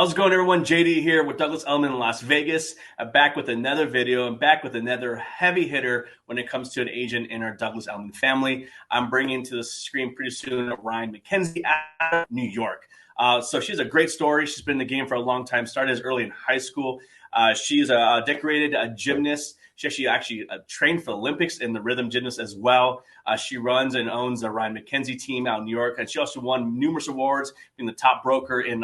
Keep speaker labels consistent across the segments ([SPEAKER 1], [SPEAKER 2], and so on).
[SPEAKER 1] How's it going, everyone? JD here with Douglas Elliman in Las Vegas. I'm back with another video and back with another heavy hitter when it comes to an agent in our Douglas Elliman family. I'm bringing to the screen pretty soon Ryan McKenzie out of New York. So she's a great story. She's been in the game for a long time, started as early in high school. She's a decorated gymnast. She actually trained for the Olympics in the rhythm gymnast as well. She runs and owns the Ryan McKenzie team out in New York, and she also won numerous awards, being the top broker in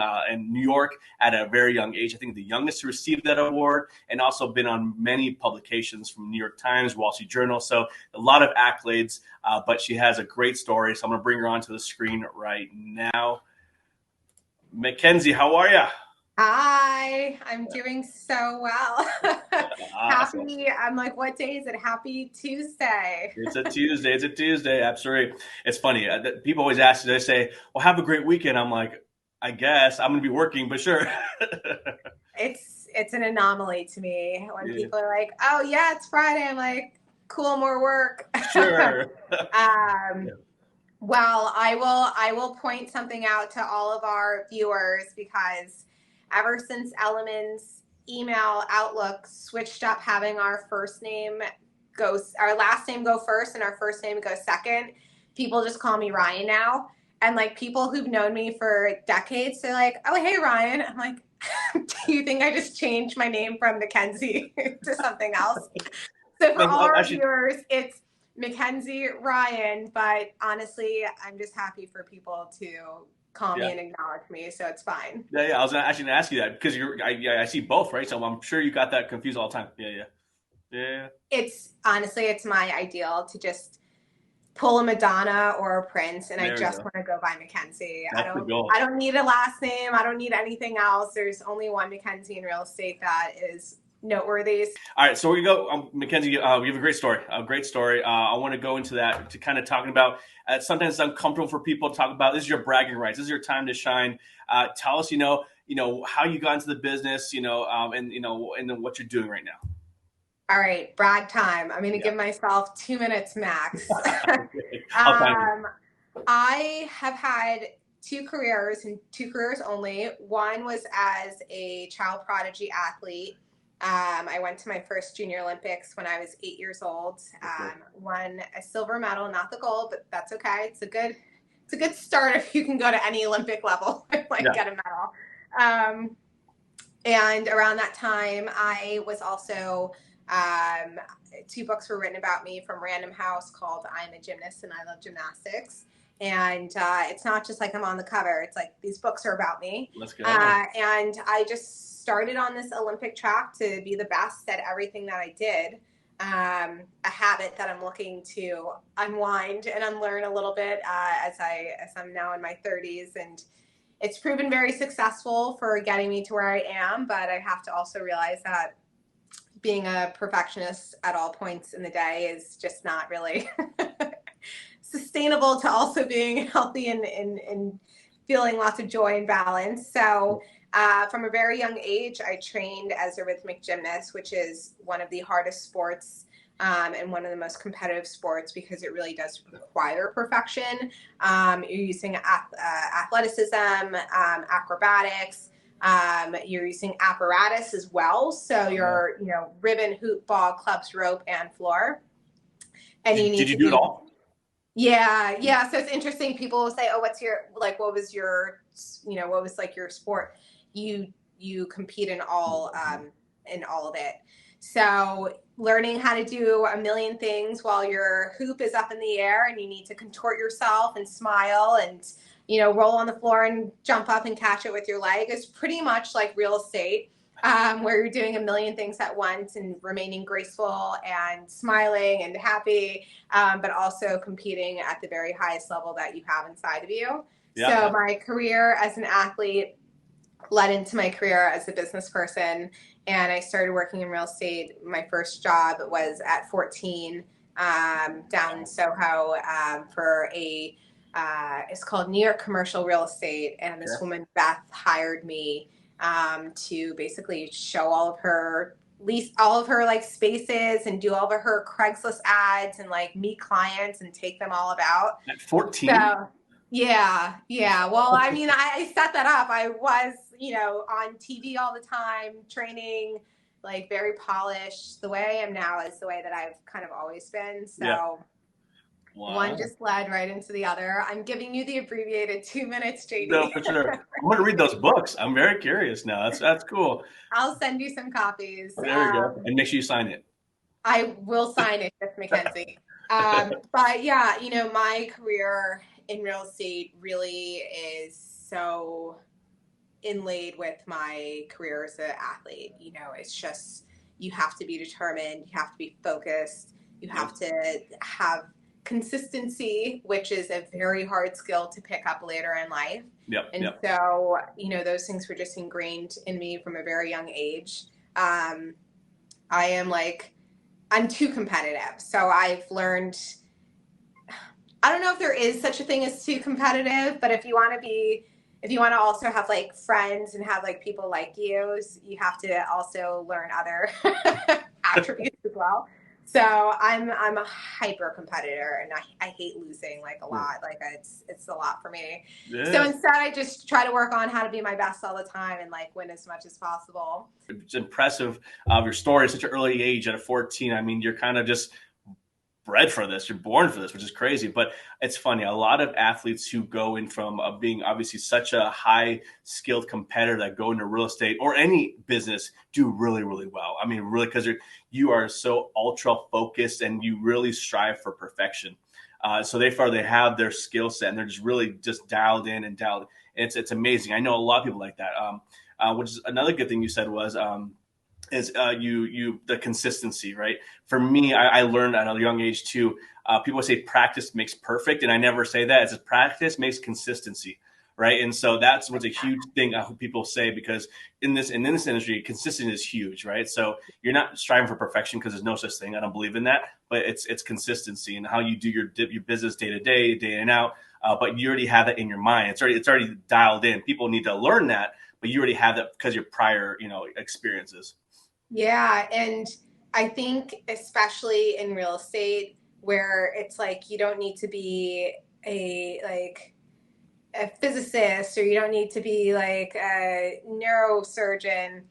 [SPEAKER 1] New York at a very young age. I think the youngest to receive that award, and also been on many publications from New York Times, Wall Street Journal. So a lot of accolades, but she has a great story. So I'm going to bring her onto the screen right now. McKenzie, how are you?
[SPEAKER 2] Hi, I'm doing so well.
[SPEAKER 1] Awesome.
[SPEAKER 2] I'm like, what day is it? Happy Tuesday.
[SPEAKER 1] It's a Tuesday. It's a Tuesday. Absolutely. It's funny. People always ask, they say, well, have a great weekend. I'm like, I guess I'm going to be working, but sure.
[SPEAKER 2] It's an anomaly to me when
[SPEAKER 1] Yeah,
[SPEAKER 2] people are like, "Oh yeah, it's Friday." I'm like, "Cool, more work."
[SPEAKER 1] sure.
[SPEAKER 2] Um,
[SPEAKER 1] Yeah.
[SPEAKER 2] well, I will point something out to all of our viewers because ever since Element's email Outlook switched up having our last name go first and our first name go second, people just call me Ryan now. And like people who've known me for decades, they're like, "Oh, hey Ryan." I'm like, "Do you think I just changed my name from Mackenzie to something else?" So for all
[SPEAKER 1] No,
[SPEAKER 2] our
[SPEAKER 1] actually,
[SPEAKER 2] viewers, it's Mackenzie Ryan, but honestly, I'm just happy for people to call me
[SPEAKER 1] yeah.
[SPEAKER 2] and acknowledge me, so it's fine.
[SPEAKER 1] Yeah. I was actually going to ask you that because I see both, right? So I'm sure you got that confused all the time. Yeah. Yeah.
[SPEAKER 2] It's honestly, it's my ideal to just pull a Madonna or a Prince, and I
[SPEAKER 1] There we
[SPEAKER 2] just
[SPEAKER 1] go.
[SPEAKER 2] want to go by Mackenzie.
[SPEAKER 1] That's the
[SPEAKER 2] I
[SPEAKER 1] goal.
[SPEAKER 2] don't need a last name. I don't need anything else. There's only one Mackenzie in real estate that is noteworthy.
[SPEAKER 1] All right, so we go, Mackenzie. We have a great story. A great story. I want to go into that to kind of talking about. Sometimes it's uncomfortable for people to talk about. This is your bragging rights. This is your time to shine. Tell us, how you got into the business, and then what you're doing right now.
[SPEAKER 2] All right, brag time. I'm going to
[SPEAKER 1] Yeah.
[SPEAKER 2] give myself 2 minutes max.
[SPEAKER 1] Okay. I'll time you.
[SPEAKER 2] um, I have had two careers and two careers only. One was as a child prodigy athlete. I went to my first Junior Olympics when I was 8 years old.
[SPEAKER 1] Okay.
[SPEAKER 2] Won a silver medal, not the gold, but that's okay. It's a good start if you can go to any Olympic level and like
[SPEAKER 1] Yeah.
[SPEAKER 2] get a medal. Um, and around that time, I was also um, two books were written about me from Random House called "I'm a Gymnast and I Love Gymnastics." And it's not just like I'm on the cover; it's like these books are about me.
[SPEAKER 1] Let's go.
[SPEAKER 2] And I just started on this Olympic track to be the best at everything that I did. A habit that I'm looking to unwind and unlearn a little bit as I'm now in my 30s, and it's proven very successful for getting me to where I am. But I have to also realize that being a perfectionist at all points in the day is just not really sustainable to also being healthy and feeling lots of joy and balance. So from a very young age, I trained as a rhythmic gymnast, which is one of the hardest sports and one of the most competitive sports because it really does require perfection. You're using athleticism, acrobatics. You're using apparatus as well. So
[SPEAKER 1] Yeah.
[SPEAKER 2] you're, ribbon, hoop, ball, clubs, rope, and floor. And you
[SPEAKER 1] Did
[SPEAKER 2] need
[SPEAKER 1] you
[SPEAKER 2] to
[SPEAKER 1] do it
[SPEAKER 2] do
[SPEAKER 1] all?
[SPEAKER 2] yeah. So it's interesting. People will say, "Oh, what was like your sport?" You compete in all of it. So learning how to do a million things while your hoop is up in the air and you need to contort yourself and smile and roll on the floor and jump up and catch it with your leg is pretty much like real estate. Where you're doing a million things at once and remaining graceful and smiling and happy, but also competing at the very highest level that you have inside of you.
[SPEAKER 1] Yeah.
[SPEAKER 2] So
[SPEAKER 1] Yeah.
[SPEAKER 2] my career as an athlete led into my career as a business person, and I started working in real estate. My first job was at 14 down in Soho for it's called New York Commercial Real Estate, and this
[SPEAKER 1] Okay.
[SPEAKER 2] woman Beth hired me to basically show all of her lease all of her like spaces and do all of her Craigslist ads and like meet clients and take them all about.
[SPEAKER 1] At 14?
[SPEAKER 2] So yeah. Well, I mean, I set that up. I was, on TV all the time, training, like very polished. The way I am now is the way that I've kind of always been. So
[SPEAKER 1] Yeah. Wow.
[SPEAKER 2] one just led right into the other. I'm giving you the abbreviated 2 minutes, JD.
[SPEAKER 1] No, for sure. I'm going to read those books. I'm very curious now. That's cool.
[SPEAKER 2] I'll send you some copies.
[SPEAKER 1] There you go. And make sure you sign it.
[SPEAKER 2] I will sign it, Jeff McKenzie. But yeah, my career in real estate really is so inlaid with my career as an athlete. It's just, you have to be determined, you have to be focused, you have to have consistency, which is a very hard skill to pick up later in life. So, those things were just ingrained in me from a very young age. I'm too competitive. So I've learned, I don't know if there is such a thing as too competitive, but if you want to also have like friends and have like people like you have to also learn other attributes as well. So I'm a hyper competitor, and I hate losing like a lot. Like it's a lot for me. Yeah. So instead, I just try to work on how to be my best all the time and like win as much as possible.
[SPEAKER 1] It's impressive your story at such an early age at 14. I mean, you're kind of just bred for this. You're born for this, which is crazy. But it's funny. A lot of athletes who go in from being obviously such a high skilled competitor that go into real estate or any business do really, really well. I mean, really, because you are so ultra focused and you really strive for perfection. So they have their skill set and they're just really just dialed in and dialed. It's amazing. I know a lot of people like that. Which is another good thing you said was the consistency, right? For me, I learned at a young age too. People say practice makes perfect, and I never say that. It's practice makes consistency, right? And so that's what's a huge thing people say, because in this industry, consistency is huge, right? So you're not striving for perfection because there's no such thing. I don't believe in that, but it's consistency and how you do your business day to day, day in and out. But you already have that in your mind. It's already dialed in. People need to learn that, but you already have that because of your prior, experiences.
[SPEAKER 2] Yeah. And I think especially in real estate, where it's like, you don't need to be a physicist, or you don't need to be like a neurosurgeon.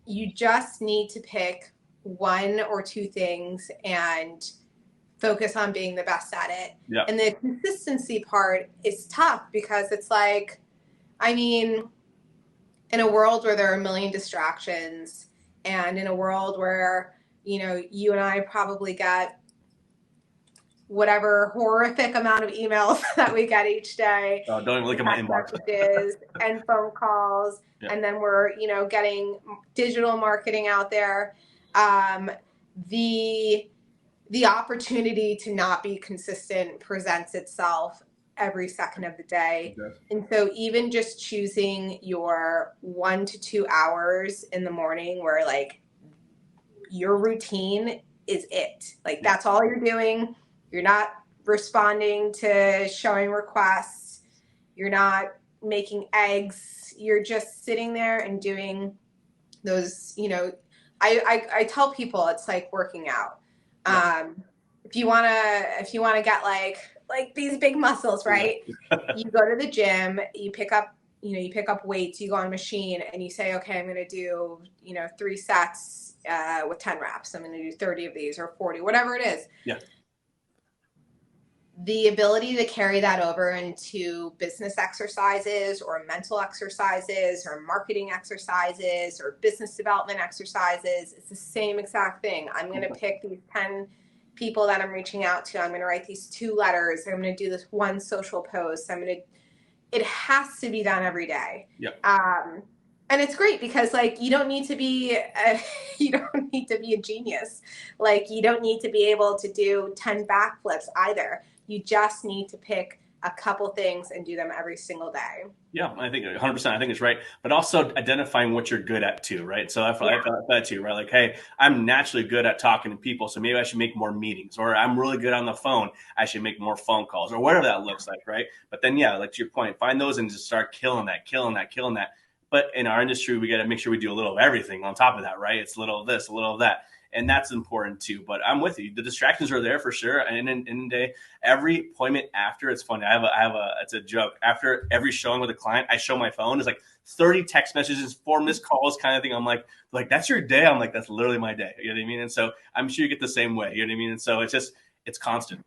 [SPEAKER 2] You just need to pick one or two things and focus on being the best at it.
[SPEAKER 1] Yeah.
[SPEAKER 2] And the consistency part is tough because it's like, I mean, in a world where there are a million distractions, and in a world where, you and I probably get whatever horrific amount of emails that we get each day.
[SPEAKER 1] Oh, don't even look at my inbox.
[SPEAKER 2] And phone calls. Yeah. And then we're, getting digital marketing out there. The opportunity to not be consistent presents itself every second of the day. Okay. And so even just choosing your 1 to 2 hours in the morning where like your routine is it, like that's all you're doing. You're not responding to showing requests. You're not making eggs. You're just sitting there and doing those, I tell people it's like working out. Yeah. If you want to get like these big muscles, right? You go to the gym, you pick up weights, you go on a machine and you say, okay, I'm going to do, 3 sets with 10 reps. I'm going to do 30 of these or 40, whatever it is.
[SPEAKER 1] Yeah.
[SPEAKER 2] The ability to carry that over into business exercises or mental exercises or marketing exercises or business development exercises, it's the same exact thing. I'm going to pick these 10 people that I'm reaching out to. I'm going to write these 2 letters. I'm going to do this 1 social post. It has to be done every day.
[SPEAKER 1] Yeah.
[SPEAKER 2] And it's great because like, you don't need to be a genius. Like you don't need to be able to do 10 backflips either. You just need to pick a couple things and do them every single day.
[SPEAKER 1] Yeah, I think 100%. I think it's right. But also identifying what you're good at too, right? So I thought that too, right? Like, hey, I'm naturally good at talking to people, so maybe I should make more meetings. Or I'm really good on the phone, I should make more phone calls, or whatever that looks like, right? But then, yeah, like to your point, find those and just start killing that. But in our industry, we got to make sure we do a little of everything on top of that, right? It's a little of this, a little of that. and that's important too. But I'm with you. The distractions are there for sure. And in the day, every appointment after, it's funny. It's a joke. After every showing with a client, I show my phone. It's like 30 text messages, 4 missed calls, kind of thing. I'm like that's your day. I'm like, that's literally my day. You know what I mean? And so I'm sure you get the same way. You know what I mean? And so it's constant.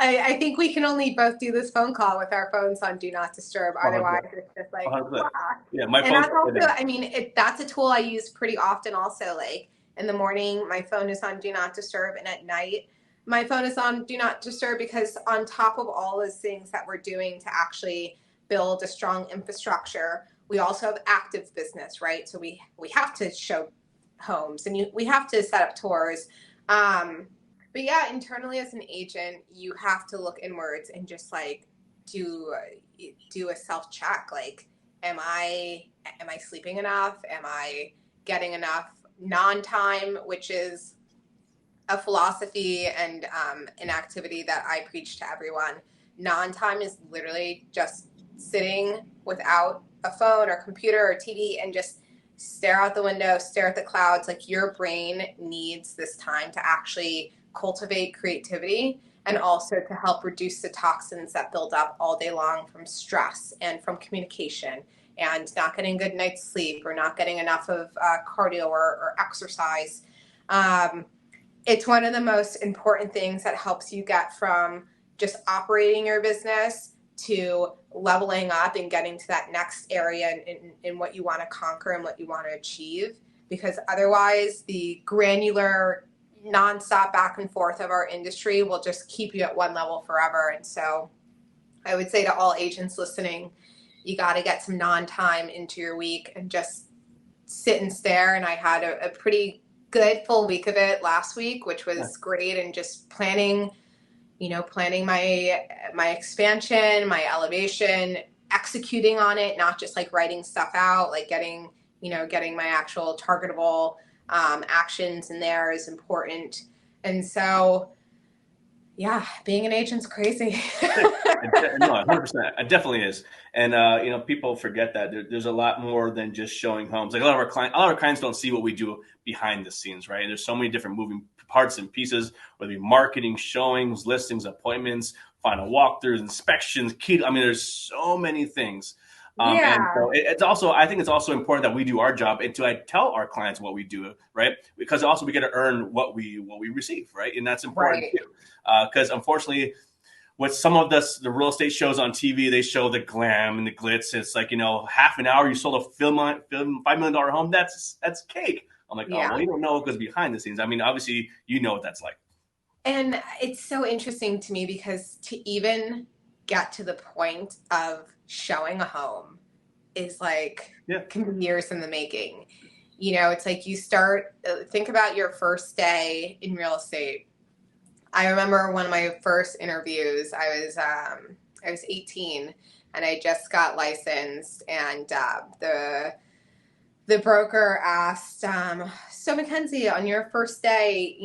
[SPEAKER 2] I think we can only both do this phone call with our phones on Do Not Disturb.
[SPEAKER 1] 100%.
[SPEAKER 2] Otherwise, it's just like,
[SPEAKER 1] 100%.
[SPEAKER 2] wow.
[SPEAKER 1] Yeah, my
[SPEAKER 2] And
[SPEAKER 1] phone's
[SPEAKER 2] that's also, I mean, that's a tool I use pretty often also. Like in the morning, my phone is on Do Not Disturb. And at night, my phone is on Do Not Disturb, because on top of all those things that we're doing to actually build a strong infrastructure, we also have active business, right? So we have to show homes, and we have to set up tours. But yeah, internally as an agent, you have to look inwards and just like do a self check. Like, am I sleeping enough? Am I getting enough non-time, which is a philosophy and an activity that I preach to everyone. Non-time is literally just sitting without a phone or computer or TV and just stare out the window, stare at the clouds. Like, your brain needs this time to actually cultivate creativity, and also to help reduce the toxins that build up all day long from stress and from communication and not getting a good night's sleep or not getting enough of cardio or exercise. It's one of the most important things that helps you get from just operating your business to leveling up and getting to that next area in what you want to conquer and what you want to achieve. Because otherwise, the granular, nonstop back and forth of our industry will just keep you at one level forever. And so I would say to all agents listening, you got to get some non-time into your week and just sit and stare. And I had a pretty good full week of it last week, which was great. And just planning my expansion, my elevation, executing on it, not just like writing stuff out, like getting my actual targetable actions in there is important. And so, yeah, being an agent's crazy.
[SPEAKER 1] No, 100%. It definitely is. And people forget that there's a lot more than just showing homes. Like a lot of our clients don't see what we do behind the scenes, right? There's so many different moving parts and pieces, whether it be marketing, showings, listings, appointments, final walkthroughs, inspections, there's so many things.
[SPEAKER 2] Yeah.
[SPEAKER 1] And so it's also, I think it's also important that we do our job and to tell our clients what we do, right? Because also we got to earn what we receive, right? And that's important
[SPEAKER 2] Right.
[SPEAKER 1] too. Because unfortunately, with some of the real estate shows on TV, they show the glam and the glitz. It's like, half an hour you sold a $5 million home. That's cake. I'm like,
[SPEAKER 2] Yeah.
[SPEAKER 1] Oh, well, you don't know what goes behind the scenes. Obviously, you know what that's like.
[SPEAKER 2] And it's so interesting to me because to even get to the point of showing a home is like, can be years in the making. It's like you start, think about your first day in real estate. I remember one of my first interviews, I was 18 and I just got licensed, and the broker asked, so Mackenzie, on your first day,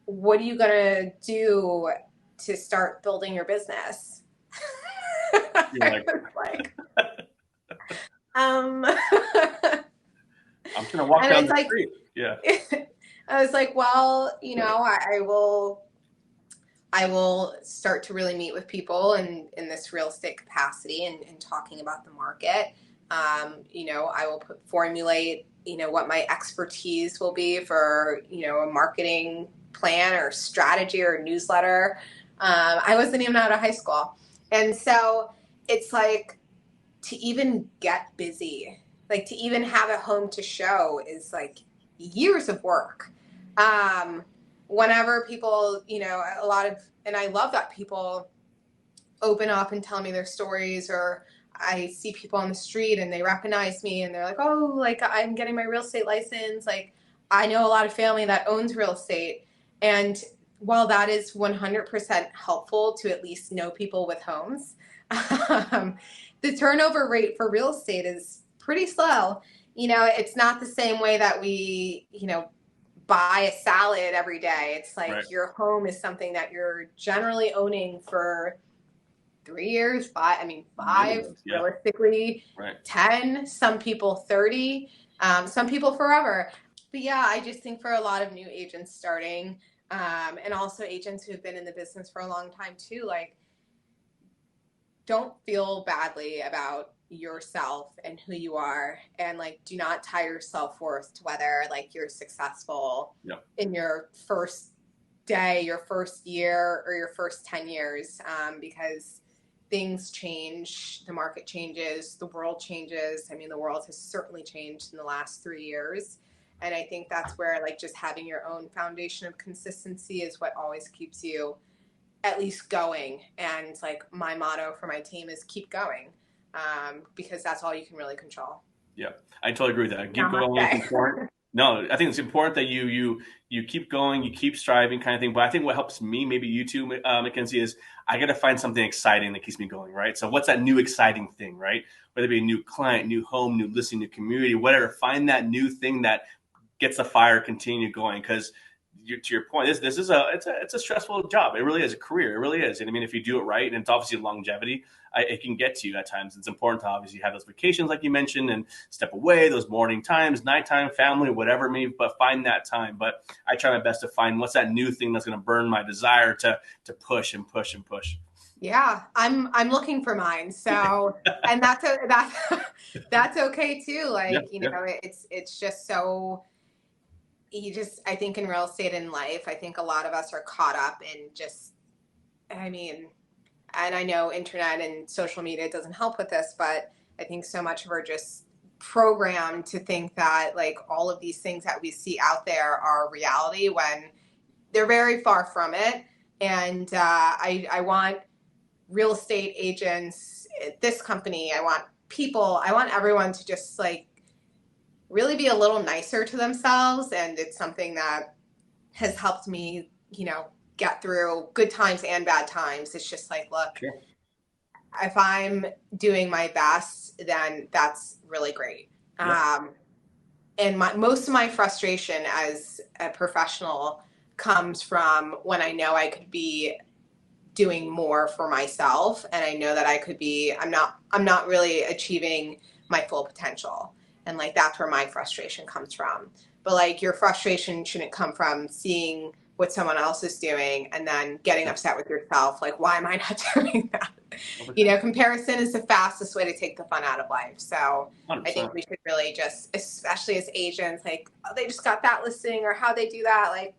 [SPEAKER 2] what are you going to do to start building your business? I was like, I'm
[SPEAKER 1] going to walk down the street. Yeah.
[SPEAKER 2] I was like, well, I will start to really meet with people in this real estate capacity and talking about the market. I will formulate, what my expertise will be for, a marketing plan or strategy or newsletter. I wasn't even out of high school. And so it's like, to even get busy, like to even have a home to show is like years of work. Whenever people, and I love that people open up and tell me their stories, or I see people on the street and they recognize me and they're like, oh, like I'm getting my real estate license. Like, I know a lot of family that owns real estate. And while that is 100% helpful to at least know people with homes, the turnover rate for real estate is pretty slow. It's not the same way that we, buy a salad every day. It's like your home is something that you're generally owning for 3 years, five, realistically, 10, some people 30, some people forever. But yeah, I just think for a lot of new agents starting, and also agents who've been in the business for a long time too, like, don't feel badly about yourself and who you are, and like do not tie your self-worth to whether like you're successful
[SPEAKER 1] Yeah.
[SPEAKER 2] in your first day, your first year, or your first 10 years, because things change, the market changes, the world changes. I mean, the world has certainly changed in the last 3 years, and I think that's where like just having your own foundation of consistency is what always keeps you at least going. And like my motto for my team is keep going, because that's all you can really control.
[SPEAKER 1] Yeah, I totally agree with that. Keep going is
[SPEAKER 2] Namaste.
[SPEAKER 1] important. No, I think it's important that you keep going, you keep striving, kind of thing. But I think what helps me, maybe you too, Mackenzie, is I got to find something exciting that keeps me going, right? So what's that new exciting thing, right? Whether it be a new client, new home, new listing, new community, whatever. Find that new thing that gets the fire continue going. Because to your point, this is it's a stressful job. It really is a career. It really is. And I mean, if you do it right, and it's obviously longevity, it can get to you at times. It's important to obviously have those vacations, like you mentioned, and step away, those morning times, nighttime, family, whatever it may be, but find that time. But I try my best to find what's that new thing that's going to burn my desire to push and push and push.
[SPEAKER 2] Yeah, I'm looking for mine. So, and that's okay too.
[SPEAKER 1] Yeah,
[SPEAKER 2] Like,
[SPEAKER 1] yeah.
[SPEAKER 2] it's just so, I think in real estate and life, I think a lot of us are caught up in just, I mean, and I know internet and social media doesn't help with this, but I think so much of our just programmed to think that like all of these things that we see out there are reality when they're very far from it. And I want real estate agents at this company, I want people, I want everyone to just like really be a little nicer to themselves. And it's something that has helped me, get through good times and bad times. It's just like, look,
[SPEAKER 1] Sure.
[SPEAKER 2] if I'm doing my best, then that's really great.
[SPEAKER 1] Yeah.
[SPEAKER 2] And most of my frustration as a professional comes from when I know I could be doing more for myself, and I know that I'm not really achieving my full potential. And like that's where my frustration comes from. But like your frustration shouldn't come from seeing what someone else is doing and then getting upset with yourself, like why am I not doing that? Comparison is the fastest way to take the fun out of life. So
[SPEAKER 1] 100%.
[SPEAKER 2] I think we should really just, especially as agents, like, oh, they just got that listing, or how they do that. Like,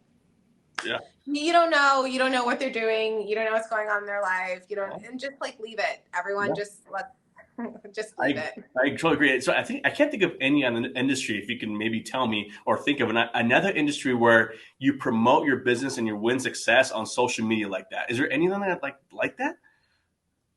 [SPEAKER 1] Yeah.
[SPEAKER 2] you don't know what they're doing. You don't know what's going on in their life. And just like leave it. Everyone
[SPEAKER 1] Yeah.
[SPEAKER 2] just leave it.
[SPEAKER 1] I totally agree. So I can't think of any other industry, if you can maybe tell me or think of another industry where you promote your business and your win success on social media like that. Is there anything like that?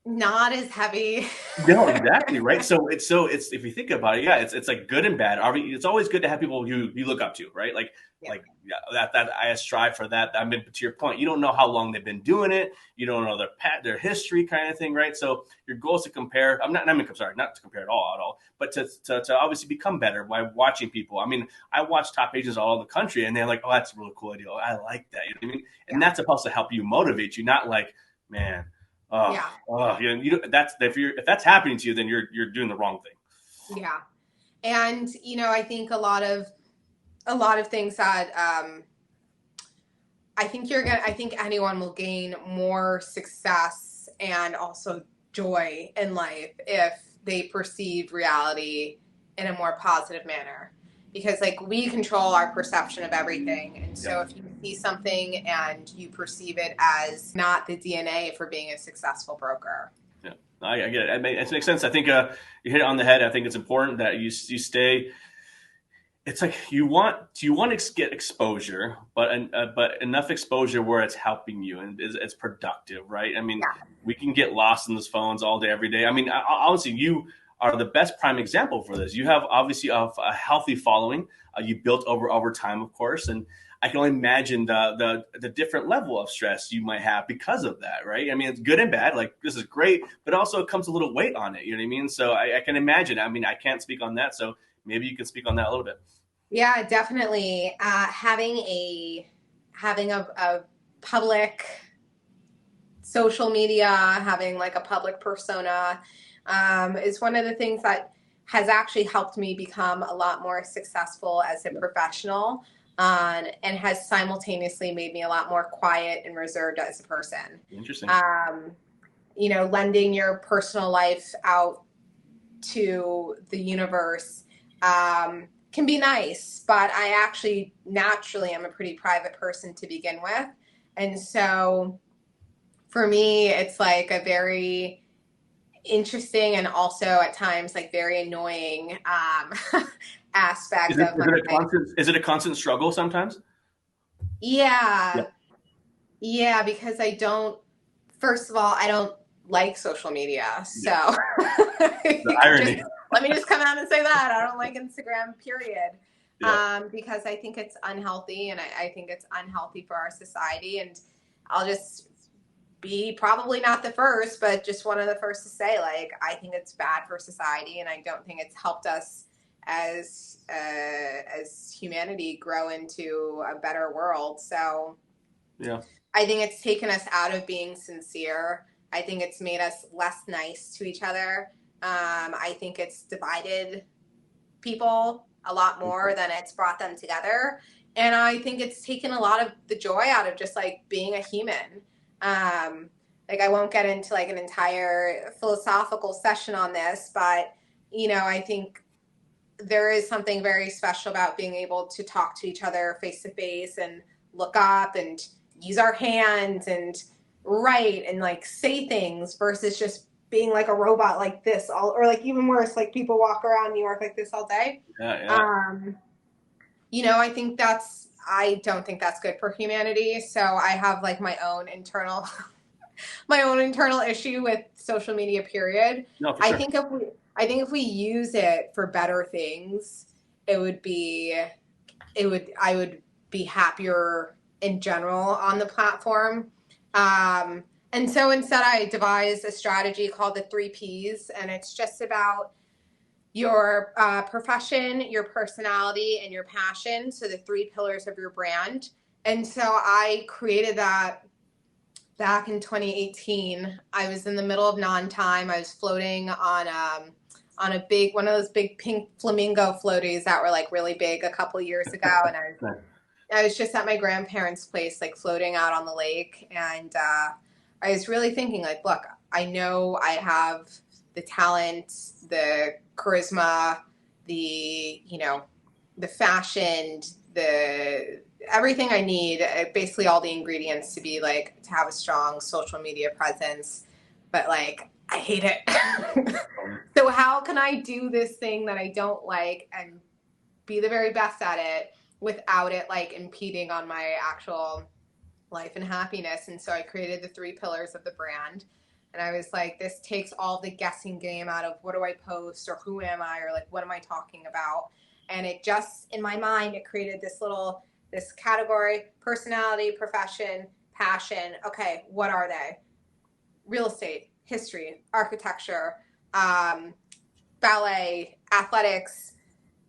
[SPEAKER 2] Not as heavy.
[SPEAKER 1] No, exactly, right. So it's if you think about it, yeah, it's like good and bad. It's always good to have people you look up to, right?
[SPEAKER 2] Yeah.
[SPEAKER 1] Like yeah, that I strive for that. I mean, to your point, you don't know how long they've been doing it. You don't know their history, kind of thing, right? So your goal is to compare. Not to compare at all, but to obviously become better by watching people. I mean, I watch top agents all over the country, and they're like, oh, that's a really cool idea. Oh, I like that. You know what I mean? And that's supposed to help you motivate you, not like, man.
[SPEAKER 2] Yeah.
[SPEAKER 1] That's if that's happening to you, then you're doing the wrong thing.
[SPEAKER 2] Yeah. And I think a lot of things that I think anyone will gain more success and also joy in life if they perceive reality in a more positive manner. Because like we control our perception of everything. And so if you see something and you perceive it as not the DNA for being a successful broker.
[SPEAKER 1] Yeah, I get it. It makes sense. I think you hit it on the head. I think it's important that you stay. It's like you want to get exposure, but enough exposure where it's helping you and it's productive, right? I mean, we can get lost in those phones all day, every day. I mean, honestly, you are the best prime example for this. You have obviously a healthy following. You built over time, of course, and I can only imagine the different level of stress you might have because of that, right? I mean, it's good and bad. Like this is great, but also it comes a little weight on it. You know what I mean? So I can imagine. I mean, I can't speak on that, so maybe you can speak on that a little bit.
[SPEAKER 2] Yeah, definitely. Having a public social media, having like a public persona, is one of the things that has actually helped me become a lot more successful as a professional, and has simultaneously made me a lot more quiet and reserved as a person.
[SPEAKER 1] Interesting.
[SPEAKER 2] You know, lending your personal life out to the universe can be nice, but I actually naturally am a pretty private person to begin with. And so for me, it's like a very interesting and also at times like very annoying aspect of my life.
[SPEAKER 1] Is it a constant struggle sometimes? Yeah.
[SPEAKER 2] Yeah. Yeah, because I don't, first of all, I don't like social media. So
[SPEAKER 1] Yeah. The
[SPEAKER 2] just
[SPEAKER 1] irony.
[SPEAKER 2] let me just come out and say that. I don't like Instagram, period.
[SPEAKER 1] Yeah.
[SPEAKER 2] Because I think it's unhealthy, and I think it's unhealthy for our society. And I'll just be probably not the first, but just one of the first to say, like, I think it's bad for society, and I don't think it's helped us as humanity grow into a better world. So
[SPEAKER 1] Yeah.
[SPEAKER 2] I think it's taken us out of being sincere. I think it's made us less nice to each other. I think it's divided people a lot more than it's brought them together. And I think it's taken a lot of the joy out of just like being a human. Like I won't get into like an entire philosophical session on this, but you know, I think there is something very special about being able to talk to each other face to face and look up and use our hands and write and like say things versus just being like a robot like this all, or like even worse, like people walk around New York like this all day.
[SPEAKER 1] Yeah. Yeah.
[SPEAKER 2] You know, I don't think that's good for humanity. So I have like my own internal my own internal issue with social media, period.
[SPEAKER 1] No, for sure.
[SPEAKER 2] I think if we use it for better things, I would be happier in general on the platform. And so instead I devised a strategy called the 3 Ps, and it's just about your profession, your personality, and your passion. So the 3 pillars of your brand. And so I created that back in 2018. I was in the middle of non-time. I was floating on a big, one of those big pink flamingo floaties that were like really big a couple years ago. And I was just at my grandparents' place, like floating out on the lake. And I was really thinking like, look, I know I have the talent, the charisma, the, you know, the fashion, the everything I need, basically all the ingredients to be like, to have a strong social media presence, but like, I hate it. So how can I do this thing that I don't like and be the very best at it without it like impeding on my actual life and happiness? And so I created the 3 pillars of the brand. And I was like, this takes all the guessing game out of what do I post or who am I or like what am I talking about? And it just, in my mind, it created this category: personality, profession, passion. Okay, what are they? Real estate, history, architecture, ballet, athletics,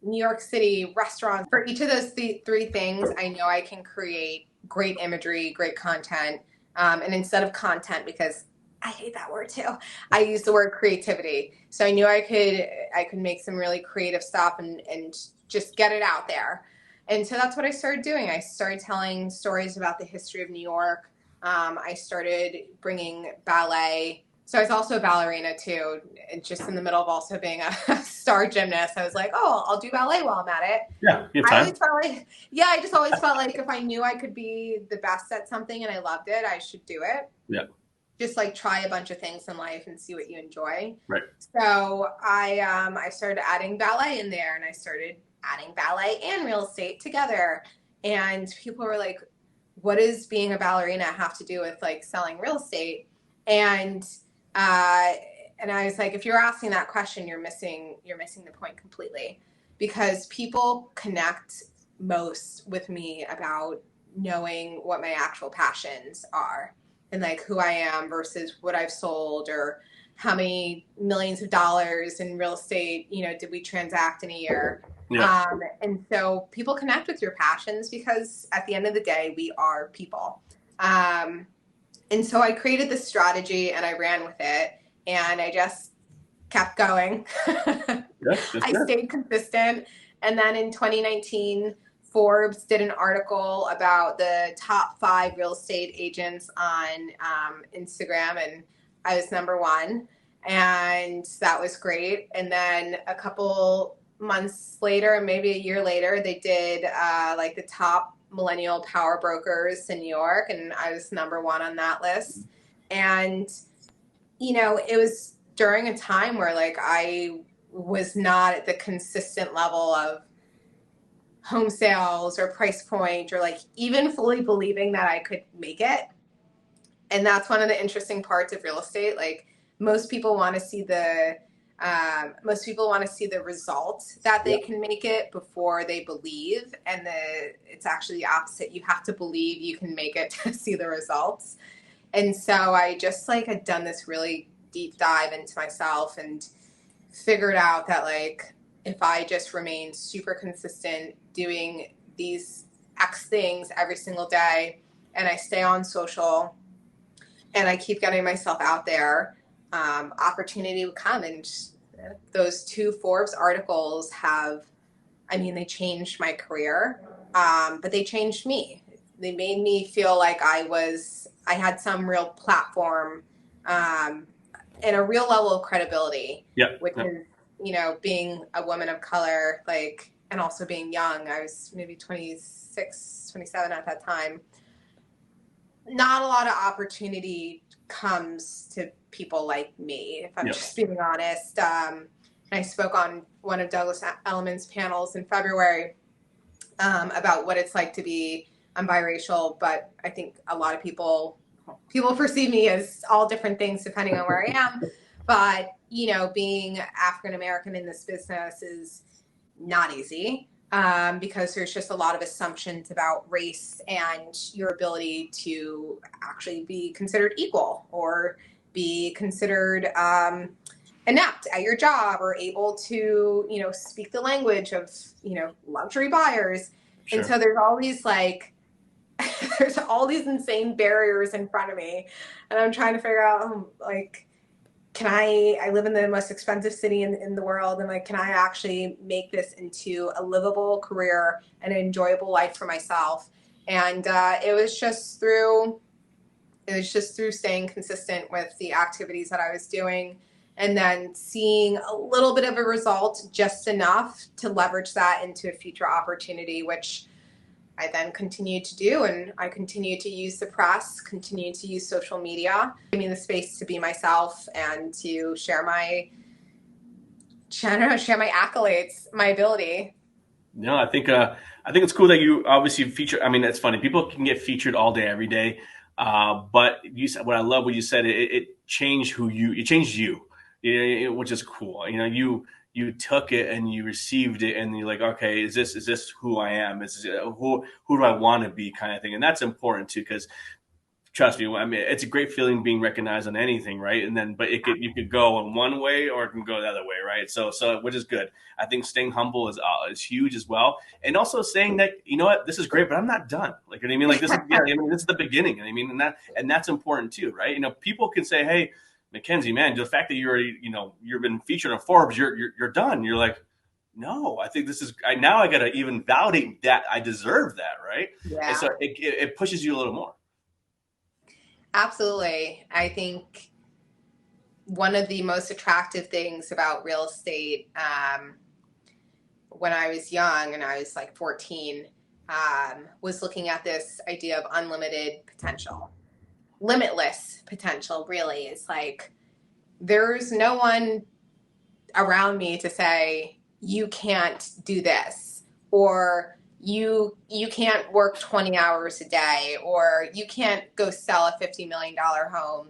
[SPEAKER 2] New York City, restaurants. For each of those three things, I know I can create great imagery, great content. And instead of content, because I hate that word too, I use the word creativity. So I knew I could make some really creative stuff and just get it out there. And so that's what I started doing. I started telling stories about the history of New York. I started bringing ballet. So I was also a ballerina too, and just in the middle of also being a star gymnast. I was like, oh, I'll do ballet while I'm at it.
[SPEAKER 1] Yeah, you have time.
[SPEAKER 2] I always felt like, yeah, I just always felt like if I knew I could be the best at something and I loved it, I should do it.
[SPEAKER 1] Yeah.
[SPEAKER 2] Just like try a bunch of things in life and see what you enjoy.
[SPEAKER 1] Right.
[SPEAKER 2] So I started adding ballet in there, and I started adding ballet and real estate together. And people were like, what does being a ballerina have to do with like selling real estate? And I was like, if you're asking that question, you're missing the point completely, because people connect most with me about knowing what my actual passions are and like who I am versus what I've sold or how many millions of dollars in real estate, you know, did we transact in a year?
[SPEAKER 1] Yeah.
[SPEAKER 2] And so people connect with your passions because at the end of the day, we are people. And so I created this strategy and I ran with it, and I just kept going.
[SPEAKER 1] Yeah, that's
[SPEAKER 2] I
[SPEAKER 1] good.
[SPEAKER 2] stayed consistent. And then in 2019, Forbes did an article about the top 5 real estate agents on Instagram, and I was number one. And that was great. And then a couple months later, maybe a year later, they did like the top millennial power brokers in New York, and I was number one on that list. And, you know, it was during a time where like I was not at the consistent level of home sales or price point or like even fully believing that I could make it. And that's one of the interesting parts of real estate. Like most people want to see the results that
[SPEAKER 1] Yeah.
[SPEAKER 2] they can make it before they believe, and it's actually the opposite. You have to believe you can make it to see the results. And so I just like had done this really deep dive into myself and figured out that like if I just remain super consistent doing these X things every single day, and I stay on social and I keep getting myself out there, opportunity would come. And those 2 Forbes articles I mean, they changed my career, but they changed me. They made me feel like I had some real platform, and a real level of credibility,
[SPEAKER 1] Yeah.
[SPEAKER 2] which
[SPEAKER 1] Yeah.
[SPEAKER 2] is, you know, being a woman of color, like, and also being young. I was maybe 26, 27 at that time. Not a lot of opportunity comes to people like me, if I'm
[SPEAKER 1] Yeah.
[SPEAKER 2] just being honest. I spoke on one of Douglas Elliman's panels in February, about what it's like to be, I'm biracial, but I think a lot of people perceive me as all different things depending on where I am. But, you know, being African American in this business is not easy, because there's just a lot of assumptions about race and your ability to actually be considered equal or be considered inept at your job or able to, you know, speak the language of, you know, luxury buyers. And
[SPEAKER 1] Sure.
[SPEAKER 2] so there's all these like, there's all these insane barriers in front of me. And I'm trying to figure out, like, I live in the most expensive city in the world, and like, can I actually make this into a livable career and an enjoyable life for myself? And it was just through staying consistent with the activities that I was doing, and then seeing a little bit of a result, just enough to leverage that into a future opportunity, which I then continued to do. And I continued to use the press, continued to use social media, give me the space to be myself and to share my accolades, my ability.
[SPEAKER 1] No, I think it's cool that you obviously feature. I mean, that's funny. People can get featured all day, every day. But you said what I love what you said. It changed it changed you, which is cool. You know, you took it and you received it, and you're like, okay, is this who I am? Who do I want to be, kind of thing. And that's important too, because trust me, I mean, it's a great feeling being recognized on anything, right? And then, but you could go in one way or it can go the other way, right? So which is good. I think staying humble is huge as well, and also saying that, you know what, this is great, but I'm not done. Like, you know what I mean, like this is, yeah, I mean, this is the beginning. I mean, and that's important too, right? You know, people can say, hey, Mackenzie, man, the fact that you already, you know, you've been featured on Forbes, you're done. You're like, no, I think this is, now I got to even validate that I deserve that, right? And
[SPEAKER 2] Yeah,
[SPEAKER 1] so it pushes you a little more.
[SPEAKER 2] absolutely. I think one of the most attractive things about real estate, when I was young and I was like 14, was looking at this idea of unlimited potential, limitless potential. Really, it's like there's no one around me to say you can't do this, or you can't work 20 hours a day, or you can't go sell a $50 million home.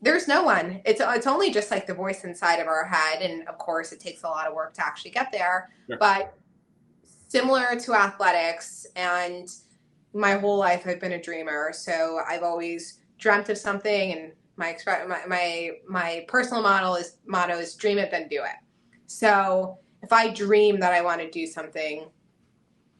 [SPEAKER 2] There's no one. It's only just like the voice inside of our head, and of course it takes a lot of work to actually get there.
[SPEAKER 1] Sure.
[SPEAKER 2] But similar to athletics, and my whole life I've been a dreamer, so I've always dreamt of something, and my personal motto is dream it, then do it. So if I dream that I want to do something,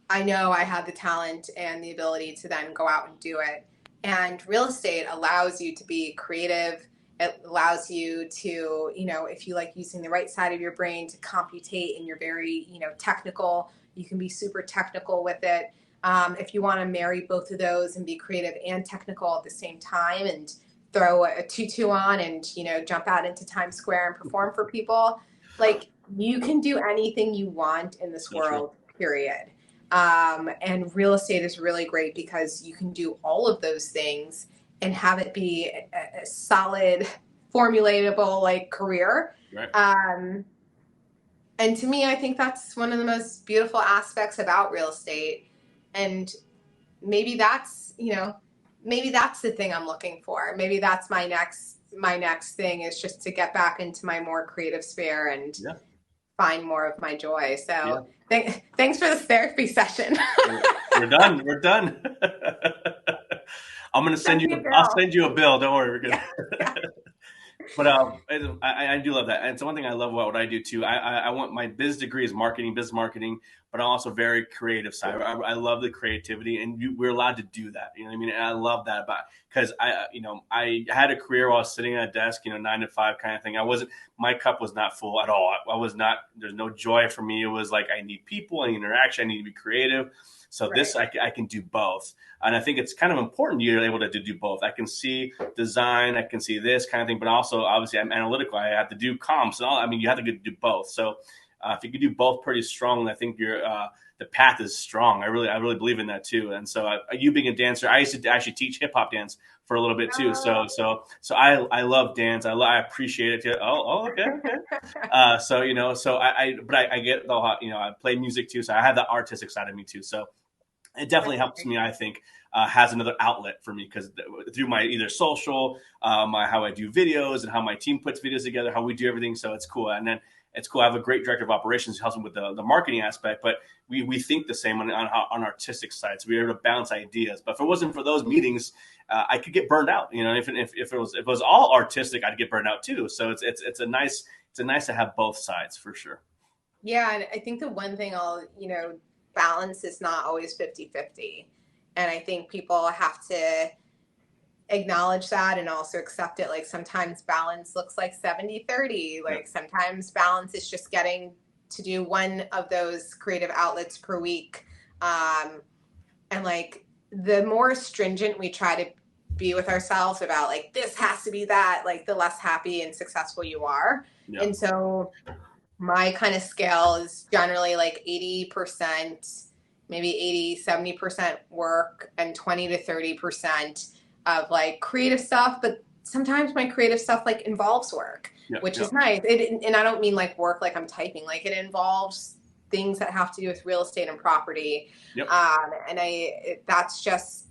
[SPEAKER 2] I know I have the talent and the ability to then go out and do it. And real estate allows you to be creative It allows you to, if you like using the right side of your brain to computate and you're very, technical, you can be super technical with it. If you want to marry both of those and be creative and technical at the same time and throw a tutu on and, jump out into Times Square and perform for people, like you can do anything you want in this
[SPEAKER 1] So true.
[SPEAKER 2] world, period. And real estate is really great because you can do all of those things and have it be a solid, formulatable like career.
[SPEAKER 1] Right.
[SPEAKER 2] And to me, I think that's one of the most beautiful aspects about real estate. And maybe that's, maybe that's the thing I'm looking for. Maybe that's my next thing is just to get back into my more creative sphere and find more of my joy. So thanks for this therapy session.
[SPEAKER 1] We're done. We're done. I'm going to send you, I'll send you a bill. Don't worry. We're good. But I do love that. And it's one thing I love about what I do too. I want my business degree is business marketing, but I'm also very creative side. I love the creativity and we're allowed to do that. You know what I mean? And I love that about, because I had a career while I was sitting at a desk, 9 to 5 kind of thing. My cup was not full at all. There's no joy for me. It was like, I need people, I need interaction, I need to be creative. So this, I can do both. And I think it's kind of important you're able to do both. I can see design, I can see this kind of thing, but also obviously I'm analytical. I have to do comps and all. I mean, you have to do both. So if you can do both pretty strong, I think the path is strong. I really believe in that too. And so you being a dancer, I used to actually teach hip hop dance for a little bit too. So I love dance. I appreciate it too. Oh, okay. But I get the, I play music too. So I have the artistic side of me too. So it definitely helps me, I think, has another outlet for me because through my either social, how I do videos and how my team puts videos together, how we do everything. So it's cool. And then it's cool. I have a great director of operations who helps me with the marketing aspect, but we think the same on artistic side. So we're able to bounce ideas. But if it wasn't for those meetings, I could get burned out. If it was all artistic, I'd get burned out too. So it's a nice to have both sides for sure.
[SPEAKER 2] Yeah. And I think the one thing balance is not always 50-50. And I think people have to acknowledge that and also accept it. Like sometimes balance looks like 70-30. Like sometimes balance is just getting to do one of those creative outlets per week. And like the more stringent we try to be with ourselves about like, this has to be that, like the less happy and successful you are. Yeah. And so my kind of scale is generally like 80%, maybe 80-70% work and 20-30% of like creative stuff. But sometimes my creative stuff like involves work, which is nice. And I don't mean like work like I'm typing, like it involves things that have to do with real estate and property. And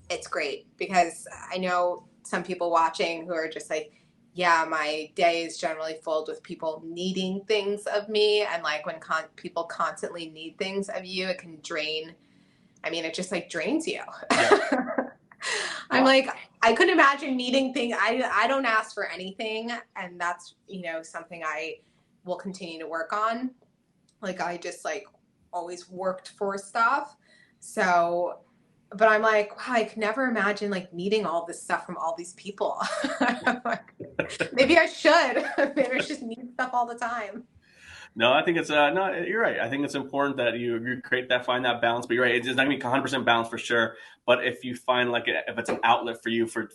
[SPEAKER 2] it's great because I know some people watching who are just like, yeah, my day is generally filled with people needing things of me. And like when people constantly need things of you, it can drain. I mean, it just like drains you. I'm like, I couldn't imagine needing things. I don't ask for anything. And that's, something I will continue to work on. Like I just like always worked for stuff. So, but I'm like, wow, I could never imagine like needing all this stuff from all these people. Maybe I should. Maybe I should just need stuff all the time.
[SPEAKER 1] No, I think it's no. You're right. I think it's important that you find that balance. But you're right. It's not gonna be 100% balance for sure. But if you find if it's an outlet for you for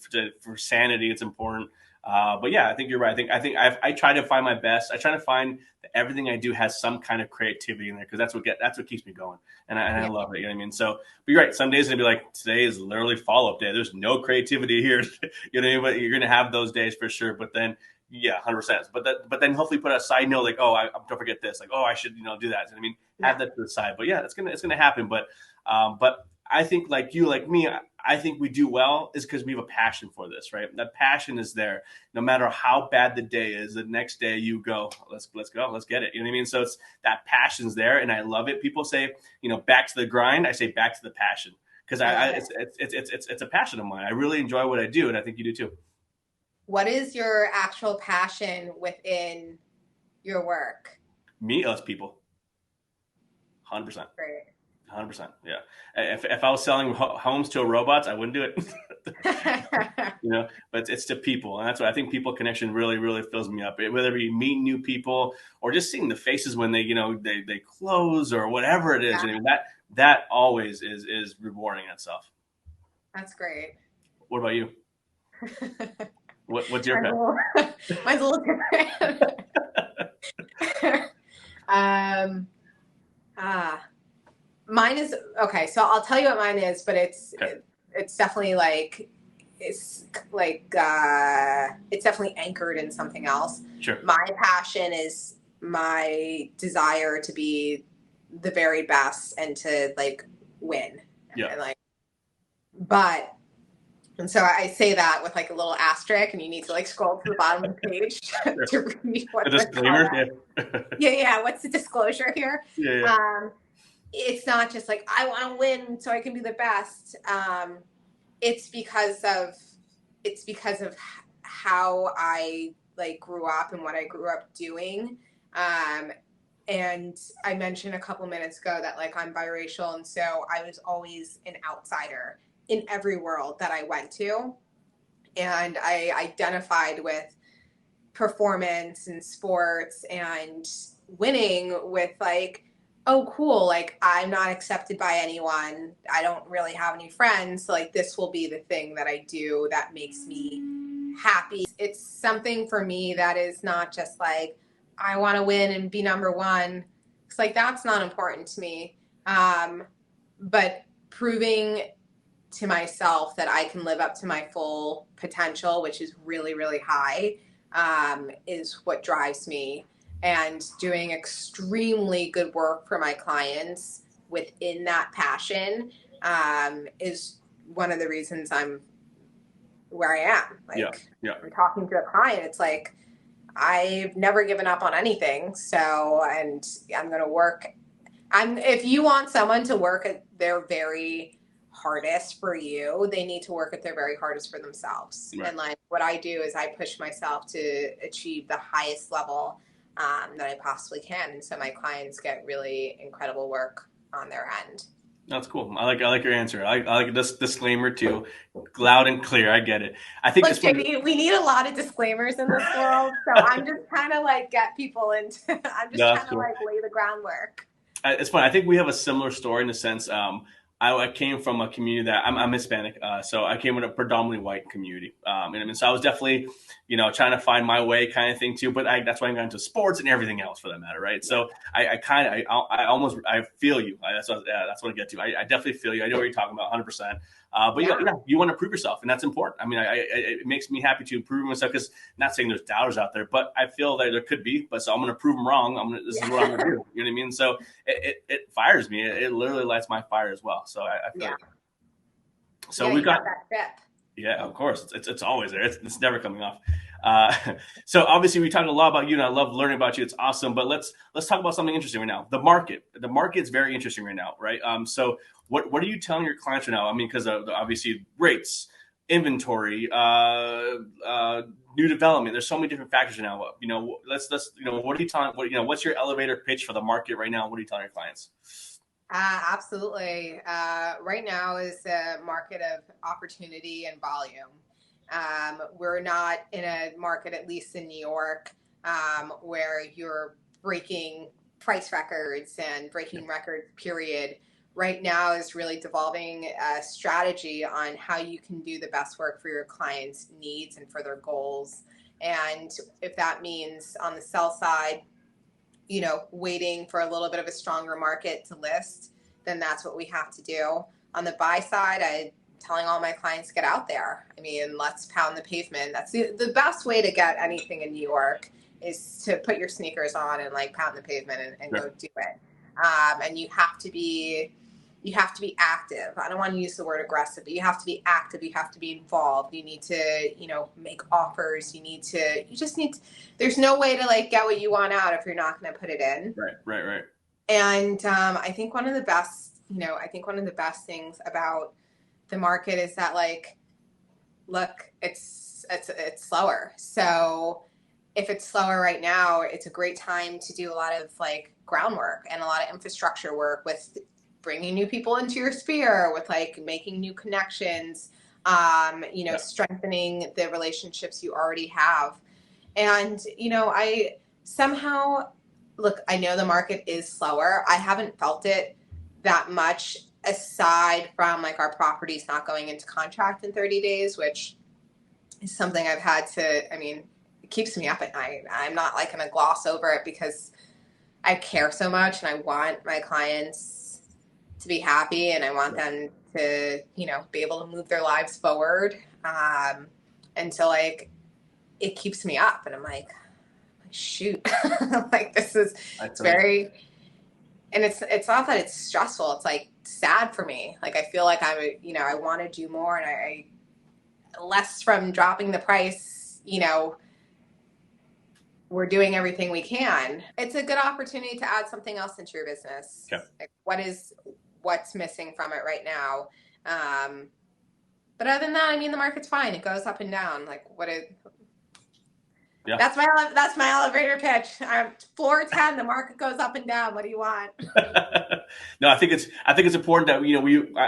[SPEAKER 1] sanity, it's important. But yeah, I think you're right. I try to find my best. I try to find that everything I do has some kind of creativity in there because that's what keeps me going. And I love it. You know what I mean? So, but you're right. Some days gonna be like today is literally follow-up day. There's no creativity here. You know what I mean? But you're gonna have those days for sure. But then. Yeah, 100%. But then hopefully put a side note like, oh, don't forget this. Like, oh, I should do that. I mean, have that to the side. But yeah, it's gonna happen. But I think like you, like me, I think we do well is because we have a passion for this, right? That passion is there. No matter how bad the day is, the next day you go, let's go, let's get it. You know what I mean? So it's that passion's there, and I love it. People say, back to the grind. I say back to the passion because it's a passion of mine. I really enjoy what I do, and I think you do too.
[SPEAKER 2] What is your actual passion within your work?
[SPEAKER 1] Me, us people. 100%.
[SPEAKER 2] Great.
[SPEAKER 1] 100%. Yeah. If I was selling homes to robots, I wouldn't do it. You know, but it's the people, and that's what I think. People connection really, really fills me up. Whether you meet new people or just seeing the faces when they, you know, they close or whatever it is.
[SPEAKER 2] Yeah,
[SPEAKER 1] I mean, that always is rewarding in itself.
[SPEAKER 2] that's great.
[SPEAKER 1] What about you? What's your
[SPEAKER 2] Mine's a
[SPEAKER 1] pet?
[SPEAKER 2] little, mine's a little different. um, ah, mine is okay. So I'll tell you what mine is, but
[SPEAKER 1] Okay.
[SPEAKER 2] it's definitely like it's definitely anchored in something else.
[SPEAKER 1] Sure.
[SPEAKER 2] My passion is my desire to be the very best and to like win.
[SPEAKER 1] Yeah.
[SPEAKER 2] And like, but and so I say that with like a little asterisk, and you need to like scroll to the bottom of the page
[SPEAKER 1] Sure.
[SPEAKER 2] to read what
[SPEAKER 1] A
[SPEAKER 2] the
[SPEAKER 1] disclaimer.
[SPEAKER 2] comment.
[SPEAKER 1] Yeah.
[SPEAKER 2] Yeah. What's the disclosure here?
[SPEAKER 1] Yeah. Yeah.
[SPEAKER 2] It's not just like I want to win so I can be the best. It's because of how I like grew up and what I grew up doing. And I mentioned a couple minutes ago that like I'm biracial, and so I was always an outsider in every world that I went to, and I identified with performance and sports and winning with like, oh cool, like I'm not accepted by anyone, I don't really have any friends, so like this will be the thing that I do that makes me happy. It's something for me that is not just like I want to win and be number one. It's like that's not important to me. But proving to myself that I can live up to my full potential, which is really, really high, is what drives me. And doing extremely good work for my clients within that passion is one of the reasons I'm where I am. Like,
[SPEAKER 1] Yeah. Yeah.
[SPEAKER 2] I'm talking to a client, it's like, I've never given up on anything. So, and I'm going to work. If you want someone to work at their very hardest for you, they need to work at their very hardest for themselves.
[SPEAKER 1] Right.
[SPEAKER 2] And like what I do is I push myself to achieve the highest level that I possibly can. And so my clients get really incredible work on their end.
[SPEAKER 1] That's cool. I like your answer. I like this disclaimer too, loud and clear. I get it. I think
[SPEAKER 2] Look,
[SPEAKER 1] it's funny.
[SPEAKER 2] JD, we need a lot of disclaimers in this world. So I'm just trying to like get people into, I'm just
[SPEAKER 1] No, that's
[SPEAKER 2] trying to
[SPEAKER 1] cool.
[SPEAKER 2] like lay the groundwork.
[SPEAKER 1] It's funny. I think we have a similar story in the sense. I came from a community that I'm Hispanic, so I came in a predominantly white community, and I mean, so I was definitely, you know, trying to find my way, kind of thing too. But that's why I got into sports and everything else for that matter, right? So I almost I feel you. That's what I get to. I definitely feel you. I know what you're talking about, 100%. But
[SPEAKER 2] Yeah.
[SPEAKER 1] you want to prove yourself, and that's important. I mean, it makes me happy to prove myself because not saying there's doubters out there, but I feel that there could be. But so I'm going to prove them wrong. This is what I'm going to do. You know what I mean? So it fires me. It literally lights my fire as well. So I feel it. So we've got
[SPEAKER 2] that trip.
[SPEAKER 1] yeah, of course. It's always there. It's never coming off. So obviously we talked a lot about you, and I love learning about you. It's awesome. But let's talk about something interesting right now. The market. The market is very interesting right now, right? So what are you telling your clients right now? I mean, because obviously rates, inventory, new development. There's so many different factors now. You know, let's what are you telling? What's your elevator pitch for the market right now? What are you telling your clients?
[SPEAKER 2] Absolutely. Right now is a market of opportunity and volume. We're not in a market, at least in New York, where you're breaking price records and breaking records, period. Right now is really devolving a strategy on how you can do the best work for your clients' needs and for their goals. And if that means on the sell side, you know, waiting for a little bit of a stronger market to list, then that's what we have to do. On the buy side, I'm telling all my clients, get out there. I mean, let's pound the pavement. That's the best way to get anything in New York is to put your sneakers on and like pound the pavement and
[SPEAKER 1] Sure.
[SPEAKER 2] go do it. And you have to be active. I don't want to use the word aggressive, but you have to be active. You have to be involved. You need to, you know, make offers. There's no way to like get what you want out if you're not going to put it in.
[SPEAKER 1] Right.
[SPEAKER 2] And I think one of the best things about the market is that like, look, it's slower. So if it's slower right now, it's a great time to do a lot of like groundwork and a lot of infrastructure work with bringing new people into your sphere, with like making new connections,
[SPEAKER 1] Yeah.
[SPEAKER 2] strengthening the relationships you already have. And, I somehow, look, I know the market is slower. I haven't felt it that much aside from like our properties not going into contract in 30 days, which is something I've had to, it keeps me up at night. I'm not like going to gloss over it because I care so much and I want my clients to be happy and I want them to, be able to move their lives forward. And so like, it keeps me up and I'm like, shoot, like it's very, and it's not that it's stressful. It's like sad for me. Like, I feel like I want to do more and I less from dropping the price, we're doing everything we can. It's a good opportunity to add something else into your business.
[SPEAKER 1] Okay.
[SPEAKER 2] Like what's missing from it right now? But other than that, the market's fine. It goes up and down. Like
[SPEAKER 1] Yeah.
[SPEAKER 2] That's my elevator pitch. I'm floor 10. The market goes up and down. What do you want?
[SPEAKER 1] No, I think it's important that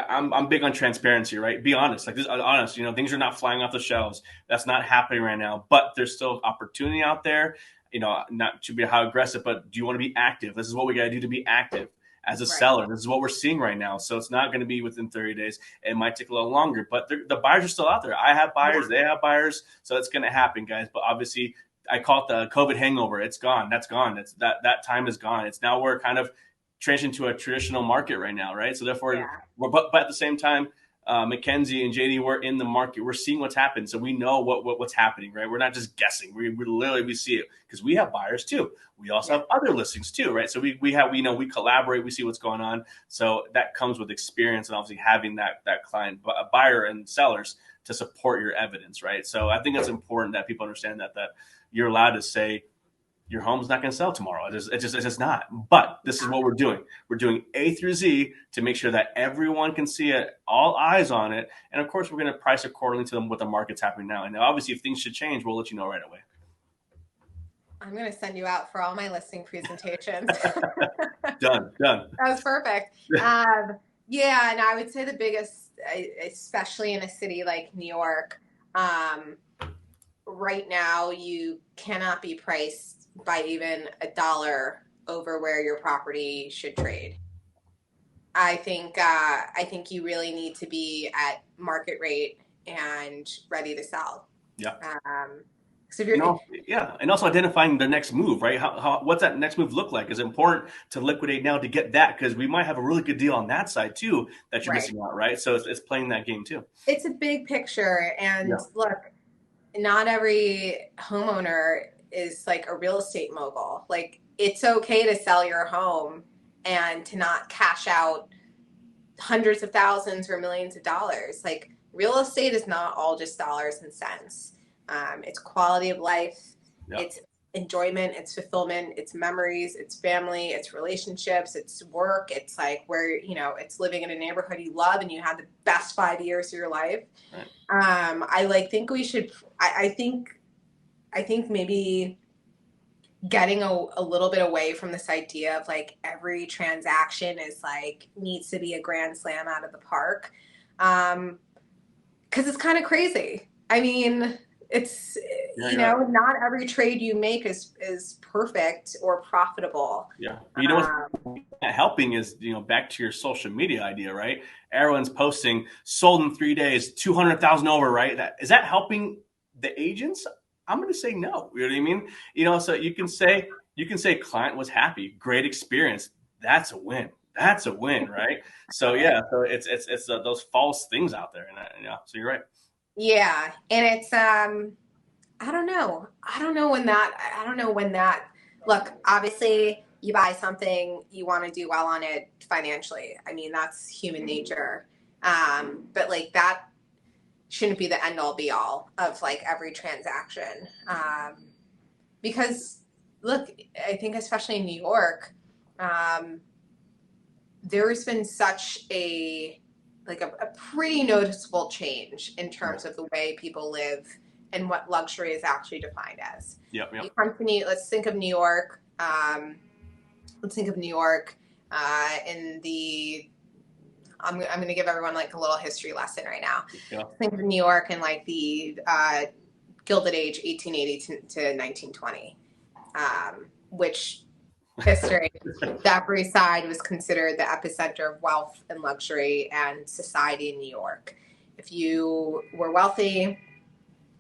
[SPEAKER 1] I'm big on transparency, right? Be honest, like this, honest. Things are not flying off the shelves. That's not happening right now, but there's still opportunity out there. Not to be how aggressive, but do you want to be active? This is what we got to do to be active as a seller. This is what we're seeing right now. So it's not going to be within 30 days. It might take a little longer, but the buyers are still out there. I have buyers, they have buyers, so it's going to happen, guys. But obviously, I call it the COVID hangover. It's gone. That's gone. That time is gone. It's now we're kind of transitioning to a traditional market right now, right? So therefore, but at the same time, Mackenzie and JD, we're in the market. We're seeing what's happened, so we know what's happening, right? We're not just guessing. We see it because we have buyers too. We also have other listings too, right? So we collaborate. We see what's going on. So that comes with experience and obviously having that client, buyer, and sellers to support your evidence, right? So I think it's important that people understand that you're allowed to say your home's not going to sell tomorrow. It's just not. But this is what we're doing. We're doing A through Z to make sure that everyone can see it, all eyes on it. And of course, we're going to price accordingly to what the market's happening now. And obviously, if things should change, we'll let you know right away.
[SPEAKER 2] I'm going to send you out for all my listing presentations.
[SPEAKER 1] Done.
[SPEAKER 2] That was perfect. Yeah, and I would say the biggest, especially in a city like New York, right now you cannot be priced by even $1 over where your property should trade. I think you really need to be at market rate and ready to sell.
[SPEAKER 1] Yeah.
[SPEAKER 2] So if you're,
[SPEAKER 1] and also identifying the next move, right? What's that next move look like? Is it important to liquidate now to get that? Because we might have a really good deal on that side too that you're missing out, right? So it's playing that game too.
[SPEAKER 2] It's a big picture, and look, not every homeowner is like a real estate mogul. Like, it's okay to sell your home and to not cash out hundreds of thousands or millions of dollars. Like, real estate is not all just dollars and cents. It's quality of life. It's enjoyment. It's fulfillment. It's memories. It's family. It's relationships. It's work. It's like where, it's living in a neighborhood you love and you had the best 5 years of your life.
[SPEAKER 1] Right.
[SPEAKER 2] I think maybe getting a little bit away from this idea of like every transaction is like needs to be a grand slam out of the park. 'Cause it's kind of crazy. It's, not every trade you make is perfect or profitable.
[SPEAKER 1] Yeah. What's helping is, back to your social media idea, right? Everyone's posting sold in 3 days, 200,000 over, right? Is that helping the agents? I'm going to say no. You know what I mean? So you can say client was happy, great experience. That's a win. That's a win, right? So so it's those false things out there, and so you're right.
[SPEAKER 2] Yeah, and it's I don't know when that. Look, obviously, you buy something, you want to do well on it financially. That's human nature. But like that shouldn't be the end all be all of like every transaction. Because look, I think especially in New York, there's been such a pretty noticeable change in terms of the way people live and what luxury is actually defined as.
[SPEAKER 1] Yep.
[SPEAKER 2] You come to let's think of New York. In the I'm going to give everyone like a little history lesson right now.
[SPEAKER 1] Yeah.
[SPEAKER 2] Think of New York and like the Gilded Age, 1880 to 1920, which history, the Upper East Side was considered the epicenter of wealth and luxury and society in New York. If you were wealthy,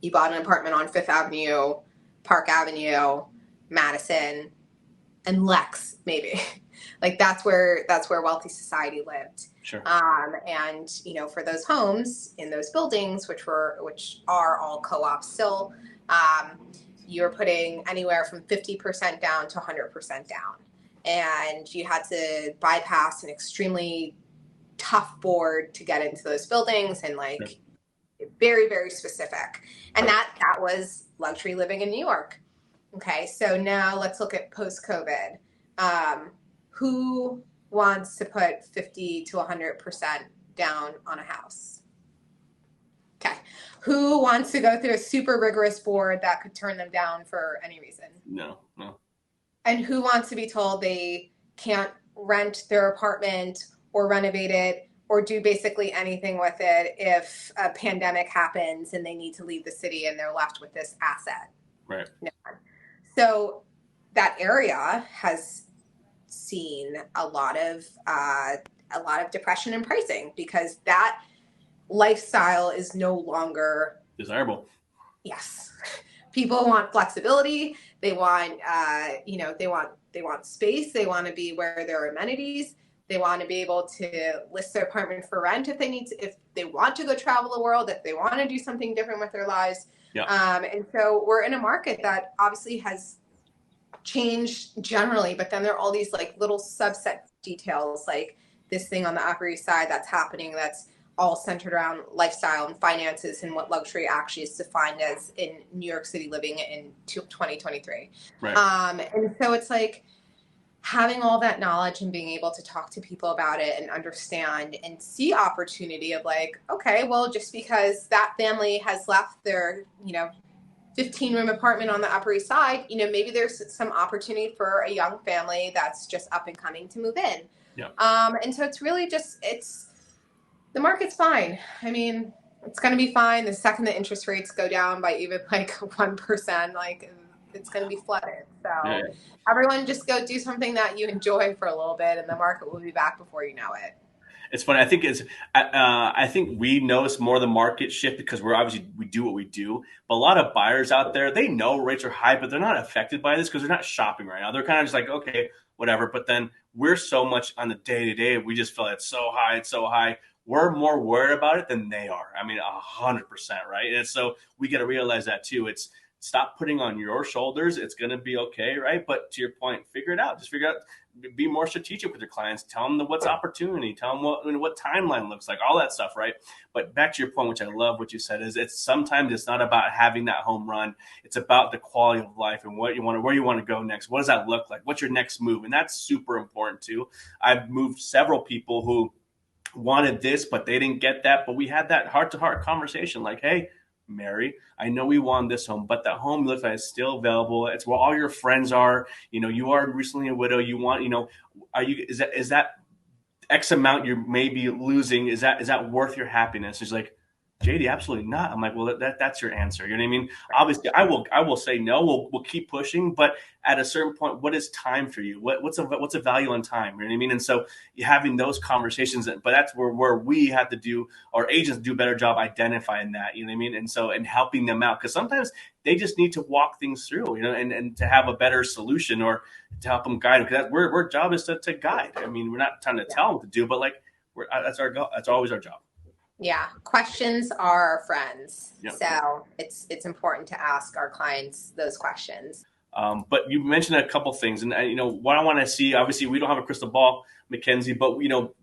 [SPEAKER 2] you bought an apartment on Fifth Avenue, Park Avenue, Madison, and Lex, maybe. Like that's where wealthy society lived.
[SPEAKER 1] Sure.
[SPEAKER 2] And you know, for those homes in those buildings, which are all co-ops still, you're putting anywhere from 50% down to 100% down, and you had to bypass an extremely tough board to get into those buildings, and like very, very specific. And that was luxury living in New York. Okay, so now let's look at post-COVID. Who wants to put 50 to 100% down on a house? Okay. Who wants to go through a super rigorous board that could turn them down for any reason?
[SPEAKER 1] No.
[SPEAKER 2] And who wants to be told they can't rent their apartment or renovate it or do basically anything with it if a pandemic happens and they need to leave the city and they're left with this asset?
[SPEAKER 1] Right.
[SPEAKER 2] No. So that area has seen a lot of depression in pricing because that lifestyle is no longer
[SPEAKER 1] desirable.
[SPEAKER 2] Yes, people want flexibility. They want they want space. They want to be where there are amenities. They want to be able to list their apartment for rent if they want to go travel the world, if they want to do something different with their lives.
[SPEAKER 1] Yeah.
[SPEAKER 2] And so we're in a market that obviously has changed generally, but then there are all these like little subset details, like this thing on the Upper East Side that's happening that's all centered around lifestyle and finances and what luxury actually is defined as in New York City living in 2023.
[SPEAKER 1] Right.
[SPEAKER 2] And so it's like having all that knowledge and being able to talk to people about it and understand and see opportunity of like, okay, well, just because that family has left their, 15-room apartment on the Upper East Side, maybe there's some opportunity for a young family that's just up and coming to move in.
[SPEAKER 1] Yeah.
[SPEAKER 2] And so it's really the market's fine. I mean, it's going to be fine. The second the interest rates go down by even like 1%, like it's going to be flooded. So everyone just go do something that you enjoy for a little bit and the market will be back before you know it.
[SPEAKER 1] It's funny. I think we notice more the market shift because we do what we do. But a lot of buyers out there, they know rates are high, but they're not affected by this because they're not shopping right now. They're kind of just like, okay, whatever. But then we're so much on the day to day. We just feel it's so high. It's so high. We're more worried about it than they are. I mean, 100%, right? And so we got to realize that too. It's stop putting on your shoulders. It's going to be okay, right? But to your point, figure it out. Just figure out. Be more strategic with your clients. Tell them what's opportunity. Tell them what timeline looks like. All that stuff, right? But back to your point, which I love what you said, is sometimes it's not about having that home run. It's about the quality of life and where you want to go next. What does that look like? What's your next move? And that's super important too. I've moved several people who wanted this, but they didn't get that. But we had that heart-to-heart conversation, like, hey, Mary, I know we want this home, but that home looks like it's still available. It's where all your friends are. You are recently a widow. You want, is that X amount you may be losing? Is that worth your happiness? She's like, JD, absolutely not. I'm like, well, that's your answer. You know what I mean? Obviously, I will say no. We'll keep pushing, but at a certain point, what is time for you? What's a value on time? You know what I mean? And so you're having those conversations, but that's where we have to do, our agents do a better job identifying that. You know what I mean? And so and helping them out because sometimes they just need to walk things through, and to have a better solution or to help them guide them. Because our job is to guide. I mean, we're not trying to tell them what to do, but like that's our goal. That's always our job.
[SPEAKER 2] Yeah, questions are friends.
[SPEAKER 1] Yep.
[SPEAKER 2] So it's important to ask our clients those questions.
[SPEAKER 1] But you mentioned a couple things, and what I want to see. Obviously, we don't have a crystal ball, Mackenzie, but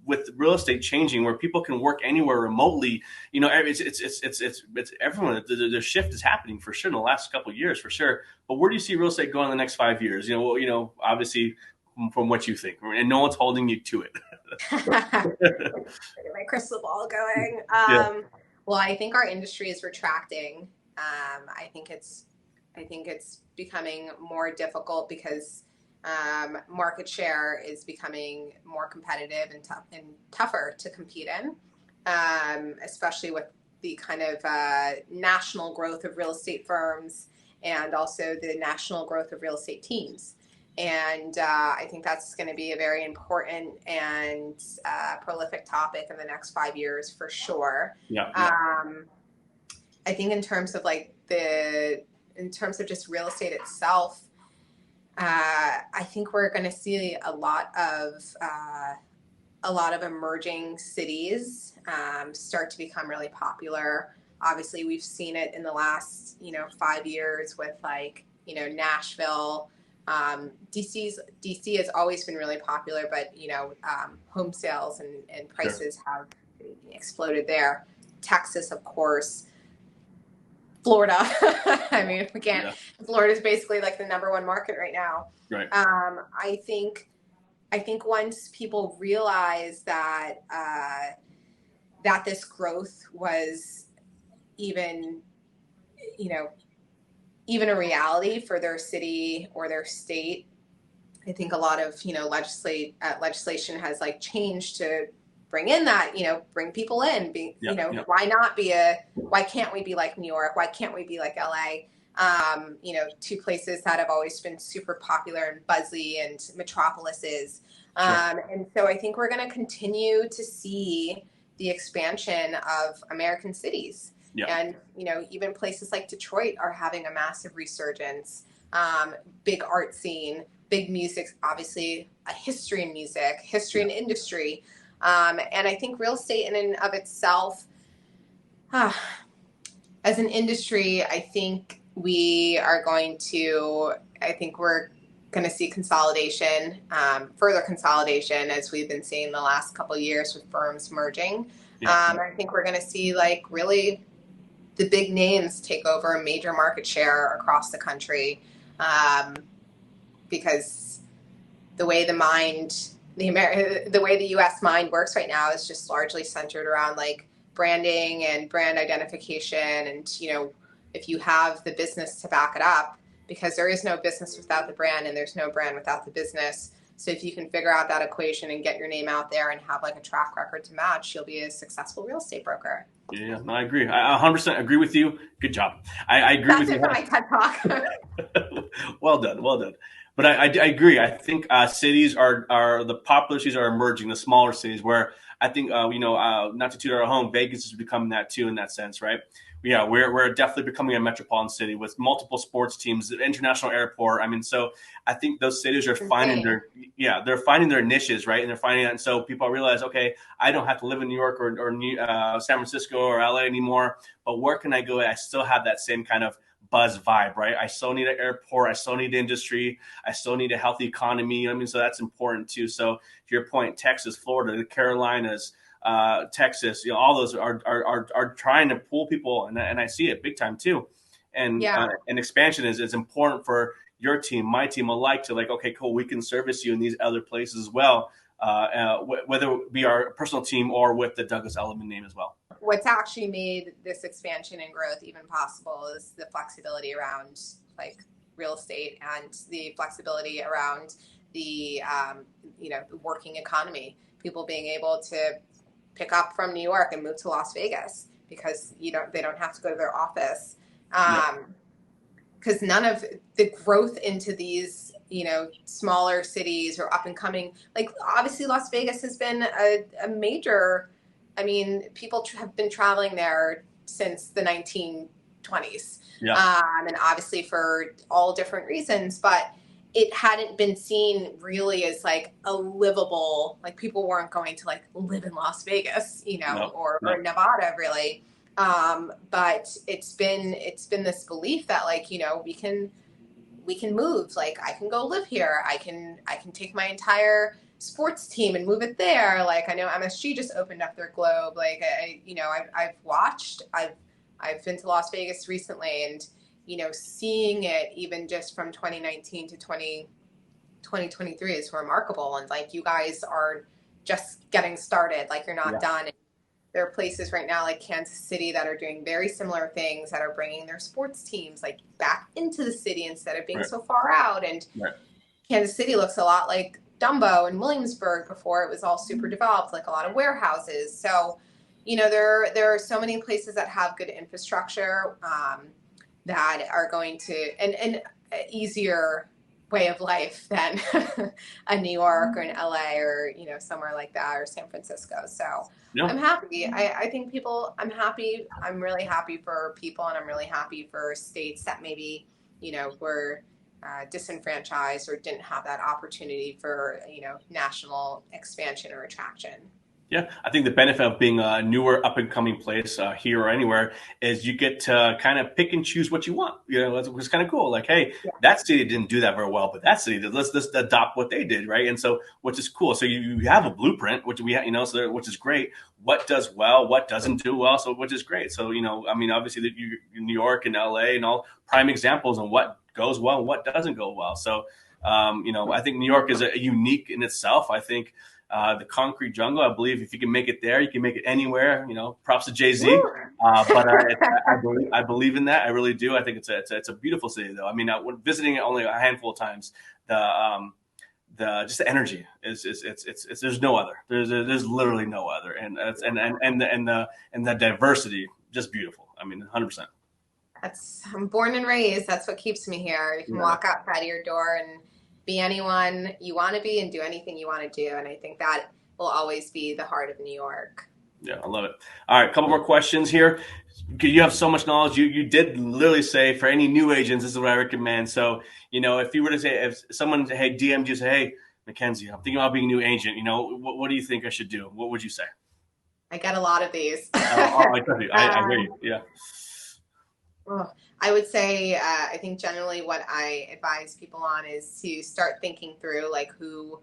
[SPEAKER 1] with real estate changing, where people can work anywhere remotely, it's everyone. The shift is happening for sure in the last couple of years, for sure. But where do you see real estate going in the next 5 years? Obviously, from what you think, and no one's holding you to it.
[SPEAKER 2] My crystal ball going. Well, I think our industry is retracting. I think it's becoming more difficult because market share is becoming more competitive and tougher to compete in, especially with the kind of national growth of real estate firms and also the national growth of real estate teams. And I think that's going to be a very important and prolific topic in the next 5 years for sure.
[SPEAKER 1] Yeah.
[SPEAKER 2] I think in terms of just real estate itself, I think we're going to see a lot of emerging cities start to become really popular. Obviously, we've seen it in the last 5 years with Nashville. DC has always been really popular, but home sales and prices have exploded there. Texas, of course. Florida. I mean, Florida is basically like the number one market right now.
[SPEAKER 1] Right.
[SPEAKER 2] I think once people realize that this growth was even a reality for their city or their state, I think a lot of legislation has changed to bring in that, bring people in, why can't we be like New York? Why can't we be like LA? Two places that have always been super popular and buzzy and metropolises. And so I think we're going to continue to see the expansion of American cities. Yeah. And, even places like Detroit are having a massive resurgence, big art scene, big music, obviously a history in music, history in industry. And I think real estate in and of itself, as an industry, I think we're going to see consolidation, further consolidation, as we've been seeing the last couple of years with firms merging. I think we're going to see really the big names take over a major market share across the country, because the way the way the U.S. mind works right now is just largely centered around branding and brand identification. And, if you have the business to back it up, because there is no business without the brand and there's no brand without the business. So if you can figure out that equation and get your name out there and have a track record to match, you'll be a successful real estate broker.
[SPEAKER 1] Yeah, no, I agree. I 100% agree with you. Good job. I agree with you.
[SPEAKER 2] That's it for my TED Talk.
[SPEAKER 1] Well done. But I agree. I think cities are the popular cities are emerging, the smaller cities where I think, not to toot our home, Vegas is becoming that too in that sense, right? Yeah, we're definitely becoming a metropolitan city with multiple sports teams, international airport. I mean, so I think those cities are finding their niches, right? And they're finding that. And so people realize, okay, I don't have to live in New York or San Francisco or LA anymore, but where can I go? I still have that same kind of buzz vibe, right? I still need an airport. I still need industry. I still need a healthy economy. I mean, so that's important too. So to your point, Texas, Florida, the Carolinas, Texas, all those are trying to pull people, and I see it big time too. And and expansion is important for your team, my team alike to okay, cool, we can service you in these other places as well, whether it be our personal team or with the Douglas Elliman name as well.
[SPEAKER 2] What's actually made this expansion and growth even possible is the flexibility around real estate and the flexibility around the the working economy. People being able to pick up from New York and move to Las Vegas because they don't have to go to their office. Because none of the growth into these smaller cities or up and coming, obviously Las Vegas has been a major. I mean, people have been traveling there since the 1920s, and obviously for all different reasons, but it hadn't been seen really as a livable, people weren't going to live in Las Vegas, or Nevada really. But it's been this belief that we can move, I can go live here. I can take my entire sports team and move it there. I know MSG just opened up their Globe. I've been to Las Vegas recently, and seeing it even just from 2019 to 2023 is remarkable. And you guys are just getting started, you're not done. And there are places right now like Kansas City that are doing very similar things, that are bringing their sports teams back into the city instead of being so far out. And Kansas City looks a lot like Dumbo and Williamsburg before it was all super developed, like a lot of warehouses. So, there are so many places that have good infrastructure, that are going to and easier way of life than a New York or an LA or somewhere like that, or San Francisco. So I'm
[SPEAKER 1] No.
[SPEAKER 2] happy. I think I'm happy. I'm really happy for people, and I'm really happy for states that maybe were disenfranchised or didn't have that opportunity for national expansion or attraction.
[SPEAKER 1] Yeah, I think the benefit of being a newer, up and coming place here or anywhere is you get to kind of pick and choose what you want. It's kind of cool. Like, hey,
[SPEAKER 2] Yeah.
[SPEAKER 1] that city didn't do that very well, but that city did. Let's adopt what they did, right? And so, which is cool. So you have a blueprint, which we have, which is great. What does well, what doesn't do well, so which is great. So I mean, obviously, New York and LA and all prime examples on what goes well and what doesn't go well. So, I think New York is a unique in itself. I think. The concrete jungle, I believe if you can make it there, you can make it anywhere. Props to Jay-Z. But I believe in that. I really do. I think it's a beautiful city, though. I mean, when visiting it only a handful of times, just the energy is there's no other. There's literally no other, and the diversity just beautiful. I mean, 100%.
[SPEAKER 2] I'm born and raised. That's what keeps me here. You can walk outside of your door and be anyone you want to be and do anything you want to do. And I think that will always be the heart of New York.
[SPEAKER 1] Yeah, I love it. All right, a couple more questions here. You have so much knowledge. You did literally say for any new agents, this is what I recommend. So, if you were to say, if someone, hey, DM'd you, say, hey, Mackenzie, I'm thinking about being a new agent. What do you think I should do? What would you say?
[SPEAKER 2] I get a lot of these.
[SPEAKER 1] I hear you. Yeah.
[SPEAKER 2] I would say, I think generally what I advise people on is to start thinking through like who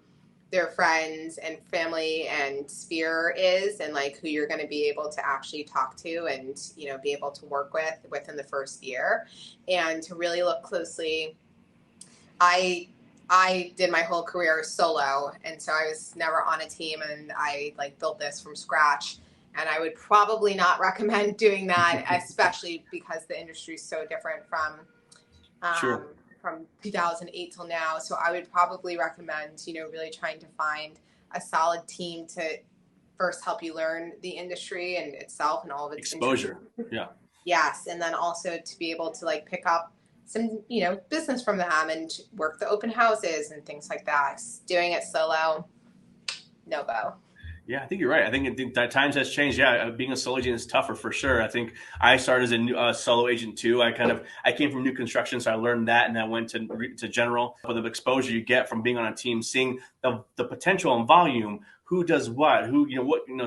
[SPEAKER 2] their friends and family and sphere is, and like who you're going to be able to actually talk to and, be able to work with within the first year, and to really look closely. I did my whole career solo, and so I was never on a team, and I like built this from scratch. And I would probably not recommend doing that, especially because the industry is so different
[SPEAKER 1] Sure.
[SPEAKER 2] from 2008 till now. So I would probably recommend, really trying to find a solid team to first help you learn the industry and itself and all of its
[SPEAKER 1] exposure. Yeah.
[SPEAKER 2] Yes, and then also to be able to like pick up some, business from them and work the open houses and things like that. Doing it solo, no go.
[SPEAKER 1] Yeah, I think you're right. I think that times has changed. Yeah, being a solo agent is tougher for sure. I think I started as a solo agent too. I came from new construction, so I learned that, and I went to general. But the exposure you get from being on a team, seeing the potential and volume, who does what,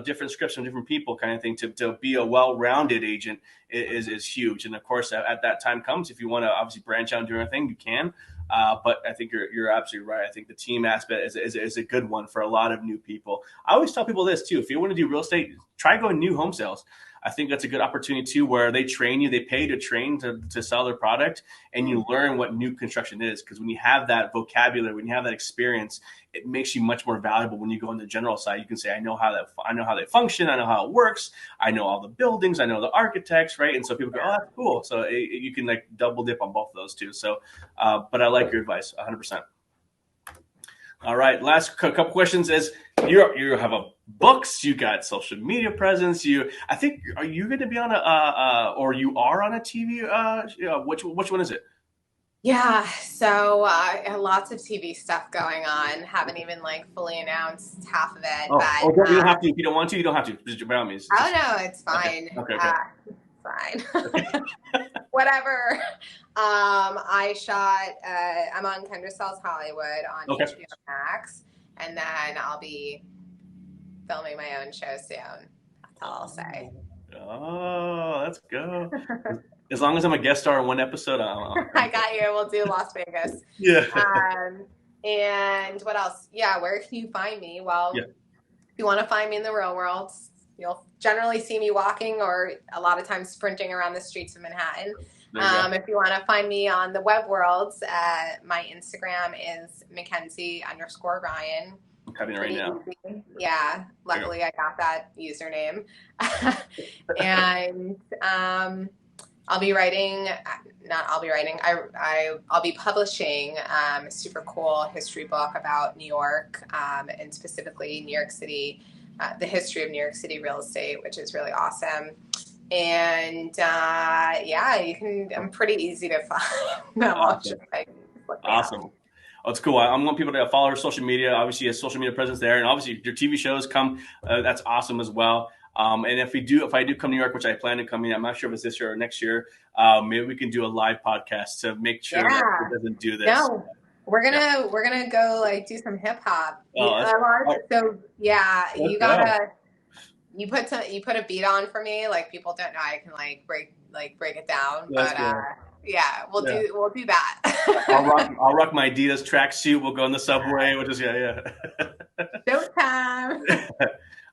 [SPEAKER 1] different scripts from different people, kind of thing. To be a well-rounded agent is huge. And of course, at that time comes, if you want to obviously branch out and do anything, you can. But I think you're absolutely right. I think the team aspect is a good one for a lot of new people. I always tell people this too. If you want to do real estate, try going new home sales. I think that's a good opportunity too, where they train you, they pay to train to sell their product, and you learn what new construction is. Because when you have that vocabulary, when you have that experience, it makes you much more valuable when you go on the general side. You can say, I know how they function, I know how it works, I know all the buildings, I know the architects, right? And so people go, oh, that's cool. So you can like double dip on both of those too. So, but I like your advice 100%. All right, last couple questions is you have books, you got social media presence. I think, are you going to be on or you are on a TV? Which one is it?
[SPEAKER 2] Yeah, so lots of TV stuff going on. Haven't even like fully announced half of it.
[SPEAKER 1] But you don't have to. If you don't want to, you don't have to. Just by all means.
[SPEAKER 2] Oh no, it's fine.
[SPEAKER 1] Okay.
[SPEAKER 2] Fine. Whatever. I shot. I'm on Kendracells Hollywood on HBO Max, and then I'll be filming my own show soon. That's all I'll say.
[SPEAKER 1] Oh, let's go. As long as I'm a guest star in one episode,
[SPEAKER 2] I got you. We'll do Las Vegas.
[SPEAKER 1] Yeah.
[SPEAKER 2] And what else? Yeah, where can you find me? Well, if you want to find me in the real world, you'll generally see me walking or a lot of times sprinting around the streets of Manhattan. If you want to find me on the web worlds, my Instagram is Mackenzie_Ryan.
[SPEAKER 1] I'm cutting it right now.
[SPEAKER 2] Yeah, luckily I got that username. And I'll be writing, not I'll be writing, I'll be publishing a super cool history book about New York, and specifically New York City, the history of New York City real estate, which is really awesome. And yeah, I'm pretty easy to find.
[SPEAKER 1] Awesome. Awesome. Oh, it's cool. I want people to follow her social media. Obviously, a social media presence there, and obviously your TV shows come. That's awesome as well. And if I do come to New York, which I plan to come in, I'm not sure if it's this year or next year. Maybe we can do a live podcast to make sure that it doesn't do this.
[SPEAKER 2] No, we're gonna go like do some hip hop. So yeah, you gotta you put a beat on for me. Like people don't know I can break it down, but yeah, we'll do that.
[SPEAKER 1] I'll rock my Adidas tracksuit. We'll go in the subway. We'll just
[SPEAKER 2] Showtime.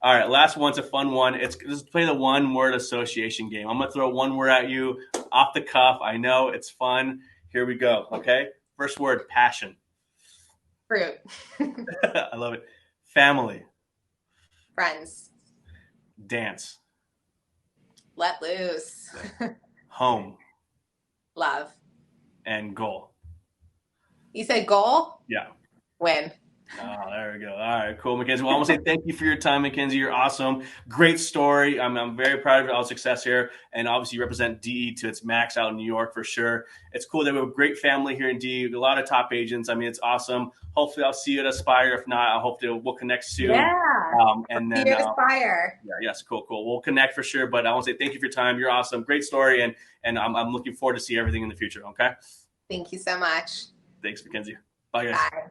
[SPEAKER 1] All right, last one's a fun one. Let's play the one word association game. I'm gonna throw one word at you off the cuff. I know it's fun. Here we go. Okay, first word: passion.
[SPEAKER 2] Fruit.
[SPEAKER 1] I love it. Family.
[SPEAKER 2] Friends.
[SPEAKER 1] Dance.
[SPEAKER 2] Let loose.
[SPEAKER 1] Home.
[SPEAKER 2] Love.
[SPEAKER 1] And goal.
[SPEAKER 2] You said goal?
[SPEAKER 1] Yeah.
[SPEAKER 2] Win.
[SPEAKER 1] Oh, there we go. All right, cool, Mackenzie. Well, I want to say thank you for your time, Mackenzie. You're awesome. Great story. I'm very proud of all success here. And obviously, you represent DE to its max out in New York for sure. It's cool that we have a great family here in DE, a lot of top agents. I mean, it's awesome. Hopefully, I'll see you at Aspire. If not, I hope we'll connect soon.
[SPEAKER 2] Yeah.
[SPEAKER 1] And
[SPEAKER 2] then Aspire.
[SPEAKER 1] Yeah, yes, cool. We'll connect for sure. But I want to say thank you for your time. You're awesome. Great story. And I'm looking forward to see everything in the future. Okay.
[SPEAKER 2] Thank you so much.
[SPEAKER 1] Thanks, Mackenzie. Bye, guys.
[SPEAKER 2] Bye.